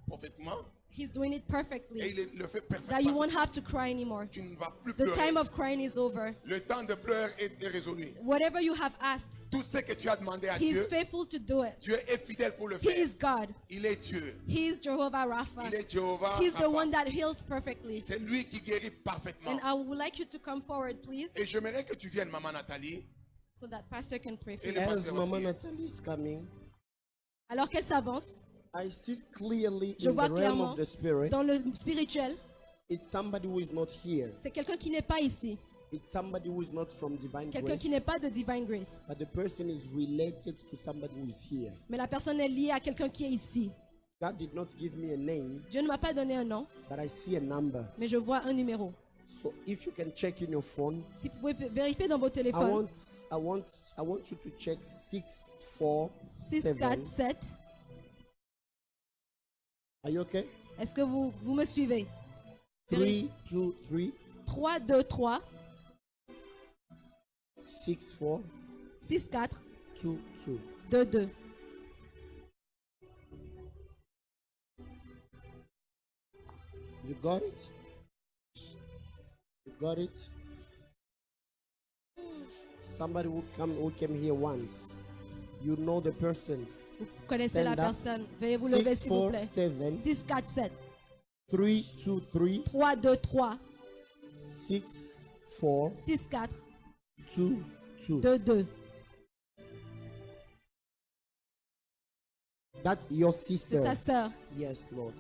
parfaitement. He's doing it Et perfectly. il le fait That you parfaitement. won't have to cry anymore. Tu ne vas plus The pleurer. time of crying is over. Le temps de pleurer est résolu. Whatever you have asked, Tout ce que tu as demandé à He Dieu, is faithful to do it. Dieu est fidèle pour le He faire. is God. Il est Dieu. He is Jehovah Rapha. Il est Jéhovah. He's the Rapha. one that heals perfectly. C'est lui qui guérit parfaitement. And I would like you to come forward, please. Et j'aimerais que tu viennes, maman Nathalie. so that pastor can pray for Et you. le As pasteur va Mama prier. Natalie is coming, Alors qu'elle s'avance I see clearly Je in vois the realm clairement of the spirit, dans le spirituel, it's somebody who is not here. c'est quelqu'un qui n'est pas ici, It's somebody who is not from divine quelqu'un qui grace. n'est pas de Divine Grace. But the person is related to somebody who is here. Mais la personne est liée à quelqu'un qui est ici. God did not give me a name, Dieu ne m'a pas donné un nom, but I see a number. mais je vois un numéro. So if you can check in your phone, Si vous pouvez vérifier dans vos I téléphones, want you to check 6, 4, 647. 7. Are you okay? Est-ce que vous me suivez? 3, 2, 3, 3, 2, 3, 6, 4, 6, 4, 2, 2. 2, 2. You got it? You got it? Somebody who came here once. You know the person. Vous connaissez la Stand up. personne. Veuillez vous lever 6, s'il vous 4, plaît. 7, 6, 4, 7. 3, 2, 3, 3, 2, 3, 6, 4, 6, 4, 2, 2. 2, 2. That's your C'est sister. sa sœur. Yes, Lord.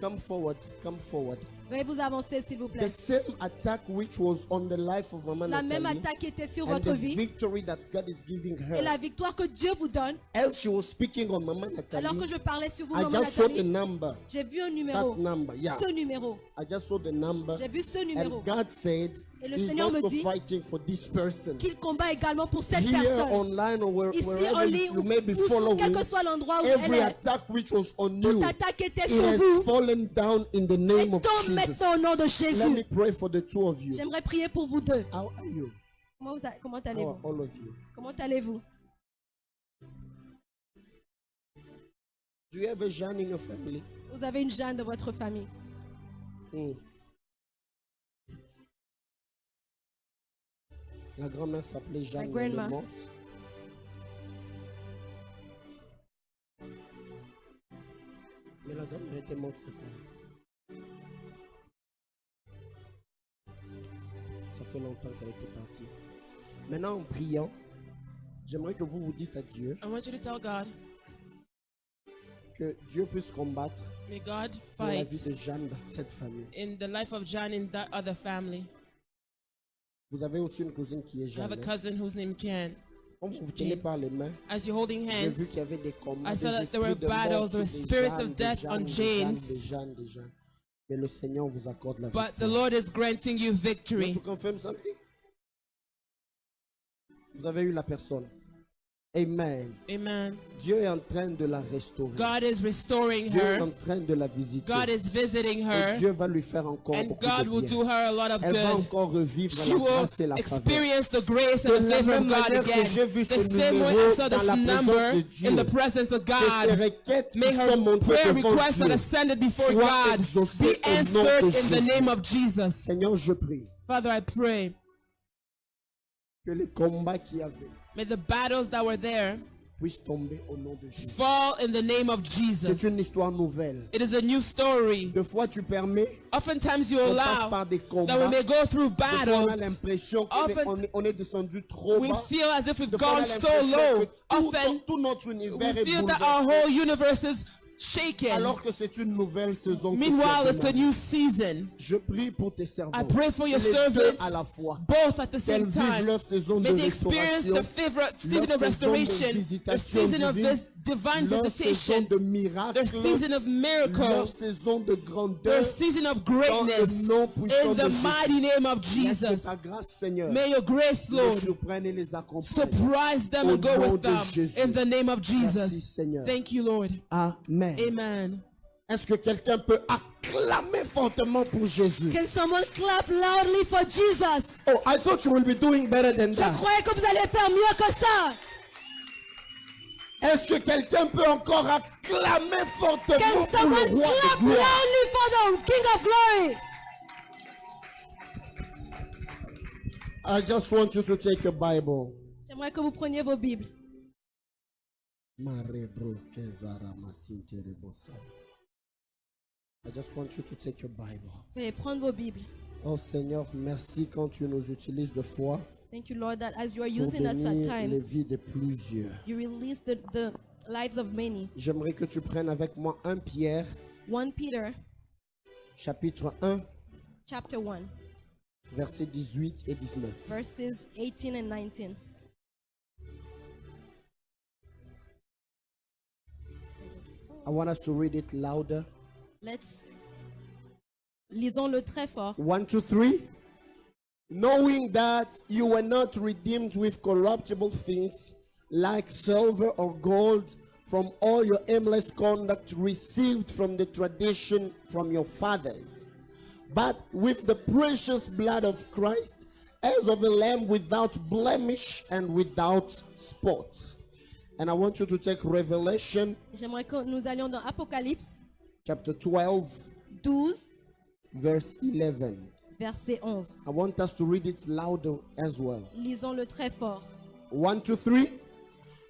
Come forward. Come forward. Veuillez vous avancer s'il vous plaît. The same attack which was on the life of Mama La même Natalie attaque qui était sur and votre the vie victory that God is giving et her. la victoire que Dieu vous donne. Else she was speaking on Mama Alors que Natalie. je parlais sur vous, I maman just saw the Nathalie, number. j'ai vu un numéro. That number, yeah. Ce numéro. I just saw the number. J'ai vu ce numéro. And God said Et le He's Seigneur me also dit fighting for this person. Qu'il combat également pour cette Here personne. online or Ici en wherever ligne, you may be ou sur quel following, que soit l'endroit où elle every est, attack which was on toute you, attaque qui était it sur has vous, fallen down in the name of tombe Jesus. maintenant au nom de Let me Jésus. pray for the two of you. J'aimerais prier pour vous deux. How are you? Comment How allez-vous? are all of you? Comment allez-vous? Do you have a Jeanne in your family? Vous avez une Jeanne de votre famille. Hmm. La grand-mère s'appelait Jeanne, My mais elle est grandma. morte. Mais la grand-mère était morte depuis. Ça fait longtemps qu'elle était partie. Maintenant, en priant, j'aimerais que vous vous dites à Dieu I want you to tell God, que Dieu puisse combattre may God pour la vie fight de Jeanne dans cette famille. in the life of John in that other family. Vous avez aussi une cousine qui est I have Jeanne. a cousin whose name Jan. Quand vous vous tenez par les mains, As you're holding j'ai vu hands, qu'il y avait des combats, I saw des that there were esprits de mort battles, there were sur des spirits Jeannes, of death des on Jeannes, Janes. des Jeannes, des Jeannes. Mais le Seigneur vous accorde la but the victoire. Lord is granting you victory. To confirm something? Vous avez eu la personne. Amen. Amen. Dieu est en train de la restaurer. God is restoring Dieu est en her. train de la visiter. God is visiting Et her. Dieu va lui faire encore And beaucoup God de will bien. do her a lot of Elle va good. encore revivre She la will grâce et la faveur. experience the grace De and the la favor of même God manière que again. j'ai vu The ce same way I numéro saw dans this la number présence de Dieu. in the presence of Que ces God. requêtes May qui sont her montées prayer devant requests that Dieu ascended before soient God exaucées be au nom answered de in the Jésus. name of Jesus. Seigneur, je prie Father, I pray, que les combats qu'il y avait may the battles that were there puissent tomber au nom de Jésus. fall in the name of C'est Jesus. une histoire nouvelle. It is a new story. Des fois, tu permets Oftentimes you qu'on passe allow par des that combats. we may go through Des fois, on a battles. l'impression Often qu'on est descendu trop We bas. feel as if we've Des fois, on a gone so l'impression low. que Often tout notre univers we est feel that our bouleversé. whole universe is shaken. Alors que c'est une nouvelle saison. que tu Meanwhile, as it's a demandé. new season. Je prie pour tes servants. I pray for your les deux servants, à la fois. both at the Qu'elles same vivent time. leur saison May de they experience restauration, the season of leur saison de restoration, their visitation season of divine, divine leur saison visitation, de miracles, their season of leur miracles, saison de their grandeur. season of Dans greatness. le nom puissant In de the Jésus. mighty name of Laisse que Jesus. ta grâce, Seigneur, May your grace, les Lord, surprenne et les accompagne. surprise them Au and go nom with de them. Jésus. In the name of Merci, Jesus. Seigneur. Thank you, Lord. Amen. Amen. Est-ce que quelqu'un peut acclamer fortement pour Jésus? Can someone clap loudly for Jesus? Oh, I thought you will be doing better than Je that. croyais que vous allez faire mieux que ça. Est-ce que quelqu'un peut encore acclamer fortement Can pour someone le roi clap de gloire? loudly for the King of Glory? I just want you to take your Bible. J'aimerais que vous preniez vos Bibles. I just want you to take your Bible. Veuillez prendre vos Bibles. Oh Seigneur, merci quand tu nous utilises de foi Thank you, Lord, that as you are pour using us at bénir les times, vies de plusieurs. you release the lives of many. J'aimerais que tu prennes avec moi 1 Pierre, 1 Peter chapitre 1, chapter 1, versets 18 et 19. verses 18 and 19. I want us to read it louder. Lisons-le très fort. 1, 2, 3. Knowing that you were not redeemed with corruptible things like silver or gold from all your aimless conduct received from the tradition from your fathers, but with the precious blood of Christ as of a lamb without blemish and without spot. And I want you to take Revelation J'aimerais que nous allions dans Apocalypse chapter 12, 12, verse 11. verset 11. I want us to read it louder as well. Lisons-le très fort. 1, 2, 3.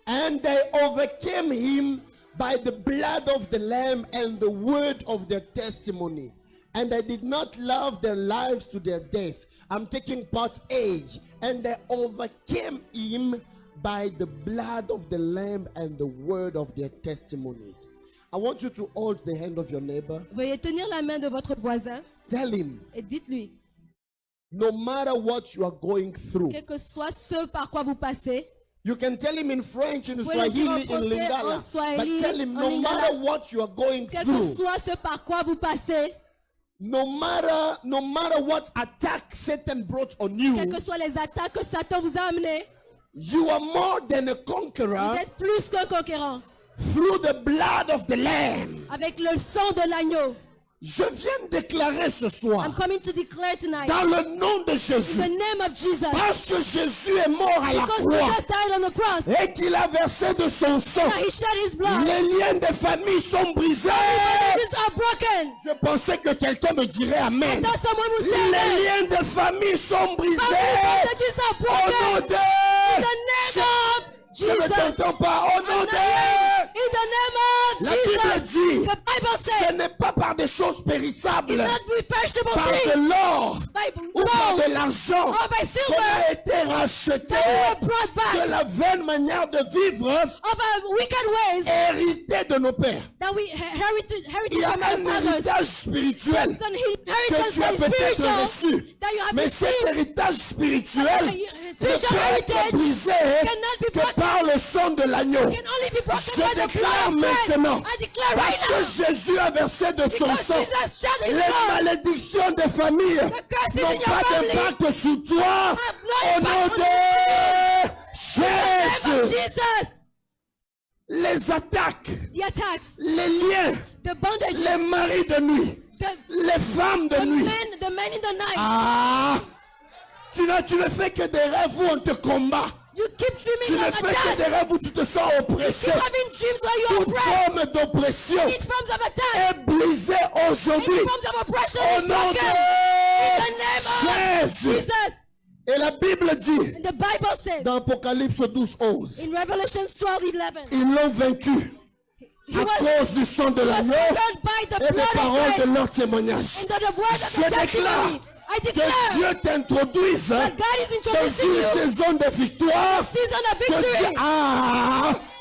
And they overcame him by the blood of the Lamb and the word of their testimony. And they did not love their lives to their death. I'm taking part A. And they overcame him by the blood of the Lamb and the word of their testimonies. I want you to hold the hand of your neighbor. Veuillez tenir la main de votre voisin Tell him, et dites-lui, no matter what you are going through, quel que soit ce par quoi vous passez, you can tell him in French, in Vous pouvez le dire en Swahili, in français, en Lingala. But Swahili, tell him, en no Lingala. matter what you are going quel que through, soit ce par quoi vous passez, no matter what attack Satan brought on you, quelles que soient les attaques que Satan vous a amenées, you are more than a vous conqueror êtes plus qu'un conquérant. through the blood of the Lamb. Avec le sang de l'agneau. Je viens déclarer ce soir, I'm coming to declare tonight, dans le nom de in Jésus, the name of Jesus, parce que Jésus est mort à la because croix Jesus died on the cross, et qu'il a versé de son sang, that he shed his blood, les liens de famille sont brisés. marriages are broken. Je pensais que quelqu'un me dirait I Amen. thought someone would say Les amen. liens de famille sont brisés. Family bondages are Au broken. nom de... In the name of Je ne Jesus. t'entends pas. Au nom de... In the name of La Bible Jesus. dit, The Bible ce says, n'est pas par des choses périssables, it's not with perishable par things, de l'or by ou par gold de l'argent or by qu'on silver, a été racheté that we were brought back de la vaine manière de vivre of our wicked ways héritée de nos pères. that we herited Il y a from our un fathers. héritage spirituel It's an que inheritance tu as that is peut-être spiritual reçu. that you have Mais cet received. héritage spirituel ne Spiritual peut être heritage brisé cannot be que broken. par le sang de l'agneau. Can only be broken Je by the déclare blood of Christ. maintenant, I declare parce right que now, Jésus a versé de son because sang, Jesus shed his les blood, malédictions des familles curses in n'ont your pas family d'impact sur toi. have no Au nom impact de in the name of Jésus, Jesus. les attaques, The attacks, les liens, the bondages, les maris de nuit, les femmes de nuit. the men in the night. Ah, tu ne fais que des rêves où on te combat. You keep Tu dreaming ne of fais que des attacks. rêves où tu te sens You oppressé. keep having dreams where you are Toute oppressed. forme d'oppression Each forms of attack, est brisée any aujourd'hui. forms of oppression Au is nom broken. In the de name of Jésus. Jesus. Et la Bible dit And the Bible says dans Apocalypse 12, 11, in Revelation 12:11, ils l'ont vaincu he à was cause du sang de l'agneau conquered by the et des blood of paroles de Christ leur témoignage. and the word of Je the déclare testimony. I que declare Dieu t'introduise that God is dans introducing une you saison de victoire. season of Que Dieu, victory.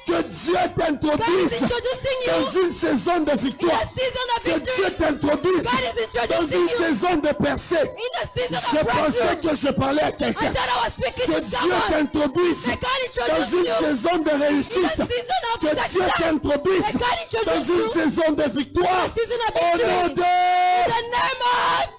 que Dieu God is t'introduise introducing dans you une saison de in victoire. a season of Que victory. Dieu t'introduise God is dans introducing une you saison de percée. in a season Je of pensais breakthrough. que je parlais à I quelqu'un. thought I was speaking Que to Dieu someone. t'introduise May God dans introduce une you saison de in réussite. a season of Que Dieu success. t'introduise May God dans introduce une you saison de victoire. in a season of Au nom victory. de... In the name of.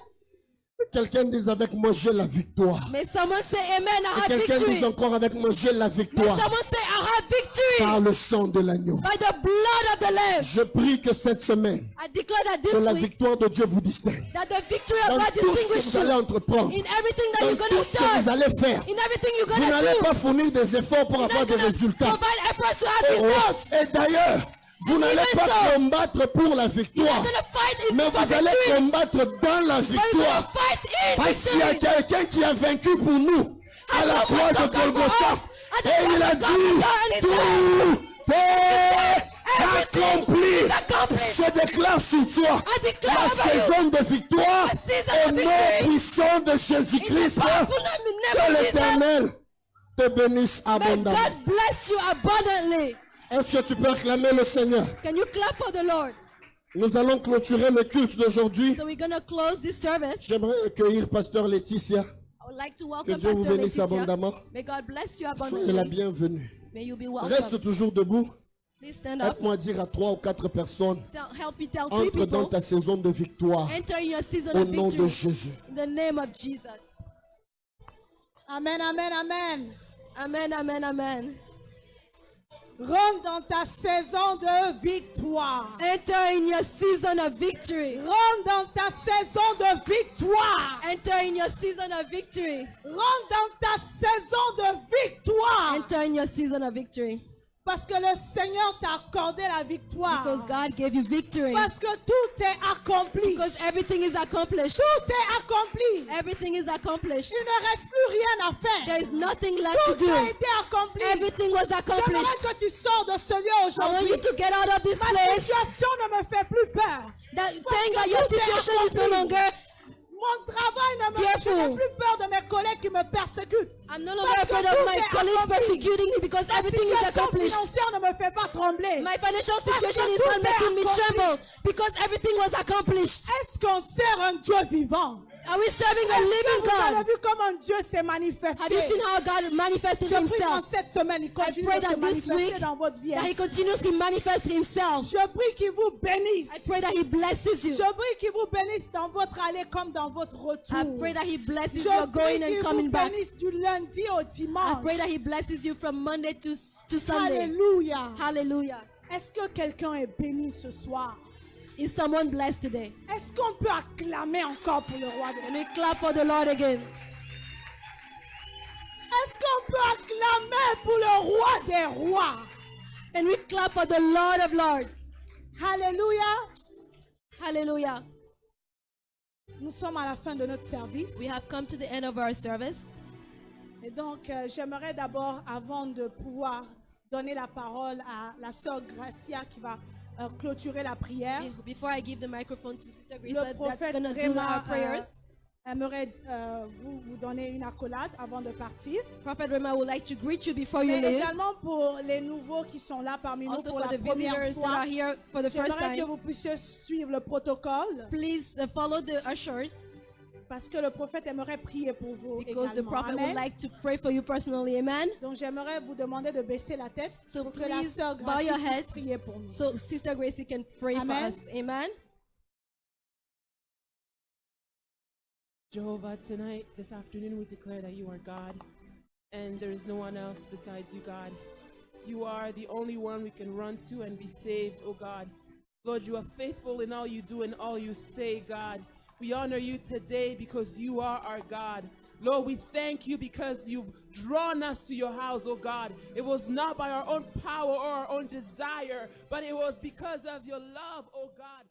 Quelqu'un dise avec moi, j'ai la victoire. May someone say amen, I Et have quelqu'un victory. dise encore avec moi, j'ai la May victoire. someone say I have victory Par le sang de l'agneau. by the blood of the Lamb. Je prie que cette semaine, I declare that que la this week, victoire de Dieu vous distingue. that the victory of Dans God tout ce que distinguish vous allez you entreprendre, in everything that dans you're tout going to ce que vous serve, allez faire, in everything you're vous going to n'allez do. pas fournir des efforts pour You're avoir not des going to résultats. provide efforts to have results. Et d'ailleurs, vous n'allez even pas so, combattre pour la You're victoire, not going to fight in mais for vous allez victory, combattre dans la but you're going victoire. to fight in Parce qu'il y a victory. quelqu'un qui a vaincu pour nous à la someone croix de conquered for Golgotha. us at the Et il cross a of dit, Golgotha, and he tout est Everything accompli. is accomplished. Je déclare sur toi I declare la over you saison de victoire a season au of nom victory. puissant de In Jésus-Christ. the powerful name Que of Jesus. l'Éternel te bénisse May abondamment. God bless you abundantly. Est-ce que tu peux acclamer le Seigneur? Can you clap for the Lord? Nous allons clôturer le culte d'aujourd'hui. So we're going to close this service. J'aimerais accueillir Pasteur Laetitia. I would like to Que welcome Dieu vous Pastor bénisse Laetitia. abondamment. May God bless you Soyez la abundantly. bienvenue. May you be Reste welcome. toujours debout. Please stand up. Aide-moi dire à 3 ou 4 personnes. Help me tell 3 Entre dans people. ta saison de victoire Enter in your season au of nom de victory. Jésus. In the name of Jesus. Amen, amen, amen. Amen, amen, amen. Rentre dans ta saison de victoire. Enter in your season of victory. Rentre dans ta saison de victoire. Enter in your season of victory. Rentre dans ta saison de victoire. Enter in your season of victory. Parce que le Seigneur t'a accordé la victoire. Because God gave you victory. Parce que tout est accompli. Because everything is accomplished. Tout est accompli. Everything is accomplished. Il ne reste plus rien à faire. There is nothing left to Tout a do. été accompli. Everything was accomplished. J'aimerais que tu sors de ce lieu I want aujourd'hui. you to get out of this Ma place. situation ne me fait plus peur. Saying that your situation is no longer. Mon travail ne me fait Fearful. plus peur de mes collègues qui me persécutent. I'm no longer Parce que afraid of tout my est colleagues accompli. persecuting me because Ma everything is situation accomplished. financière ne me fait pas trembler. My financial que situation is tout not est making me accompli. tremble because everything was accomplished. Est-ce qu'on sert un Dieu vivant? Are we serving a Est-ce living que vous avez God? vu comment Dieu s'est manifesté? Have you seen how God manifested Je prie qu'en himself? cette semaine, il continue pray de se that this manifester week dans votre vie. That he continuously manifests himself. Je prie qu'il vous bénisse. I pray that he blesses you. Je prie qu'il vous bénisse dans votre aller comme dans votre retour. I pray that he blesses Je your prie going qu'il and vous coming back. bénisse du lundi au I dimanche. pray that he blesses you from Monday to Sunday. Alléluia. Hallelujah. Est-ce que quelqu'un est béni ce soir? Is someone blessed today? Est-ce qu'on peut acclamer encore pour le roi des Can we clap for the Lord again? Est-ce qu'on peut acclamer pour le roi des rois? Can we clap for the Lord of Lords? Alléluia. Hallelujah. Nous sommes à la fin de notre service. We have come to the end of our service. Et donc, j'aimerais d'abord, avant de pouvoir donner la parole à la sœur Gracia qui va clôturer la prière, Before I give the microphone to Sister Grace, le that's prophète going to do Réma our prayers. aimerait vous donner une accolade avant de partir. Prophet Rema would like to greet you before you Mais leave. également pour les nouveaux qui sont là parmi nous Also pour for la the première visitors that fois. are here for the first J'aimerais que time, vous puissiez suivre le protocole please follow the ushers parce que le prophète aimerait prier pour vous because the également. prophet would Amen. like to pray for you personally. Amen. Donc j'aimerais vous demander de baisser la tête So pour que la please sœur bow Gracie your puisse head prier pour nous. so Sister Gracie can pray for Amen. us. Amen. Jehovah, tonight, this afternoon, we declare that you are God, and there is no one else besides you, God. You are the only one we can run to and be saved, oh God. Lord, you are faithful in all you do and all you say, God. We honor you today because you are our God. Lord, we thank you because you've drawn us to your house, oh God. It was not by our own power or our own desire, but it was because of your love, oh God.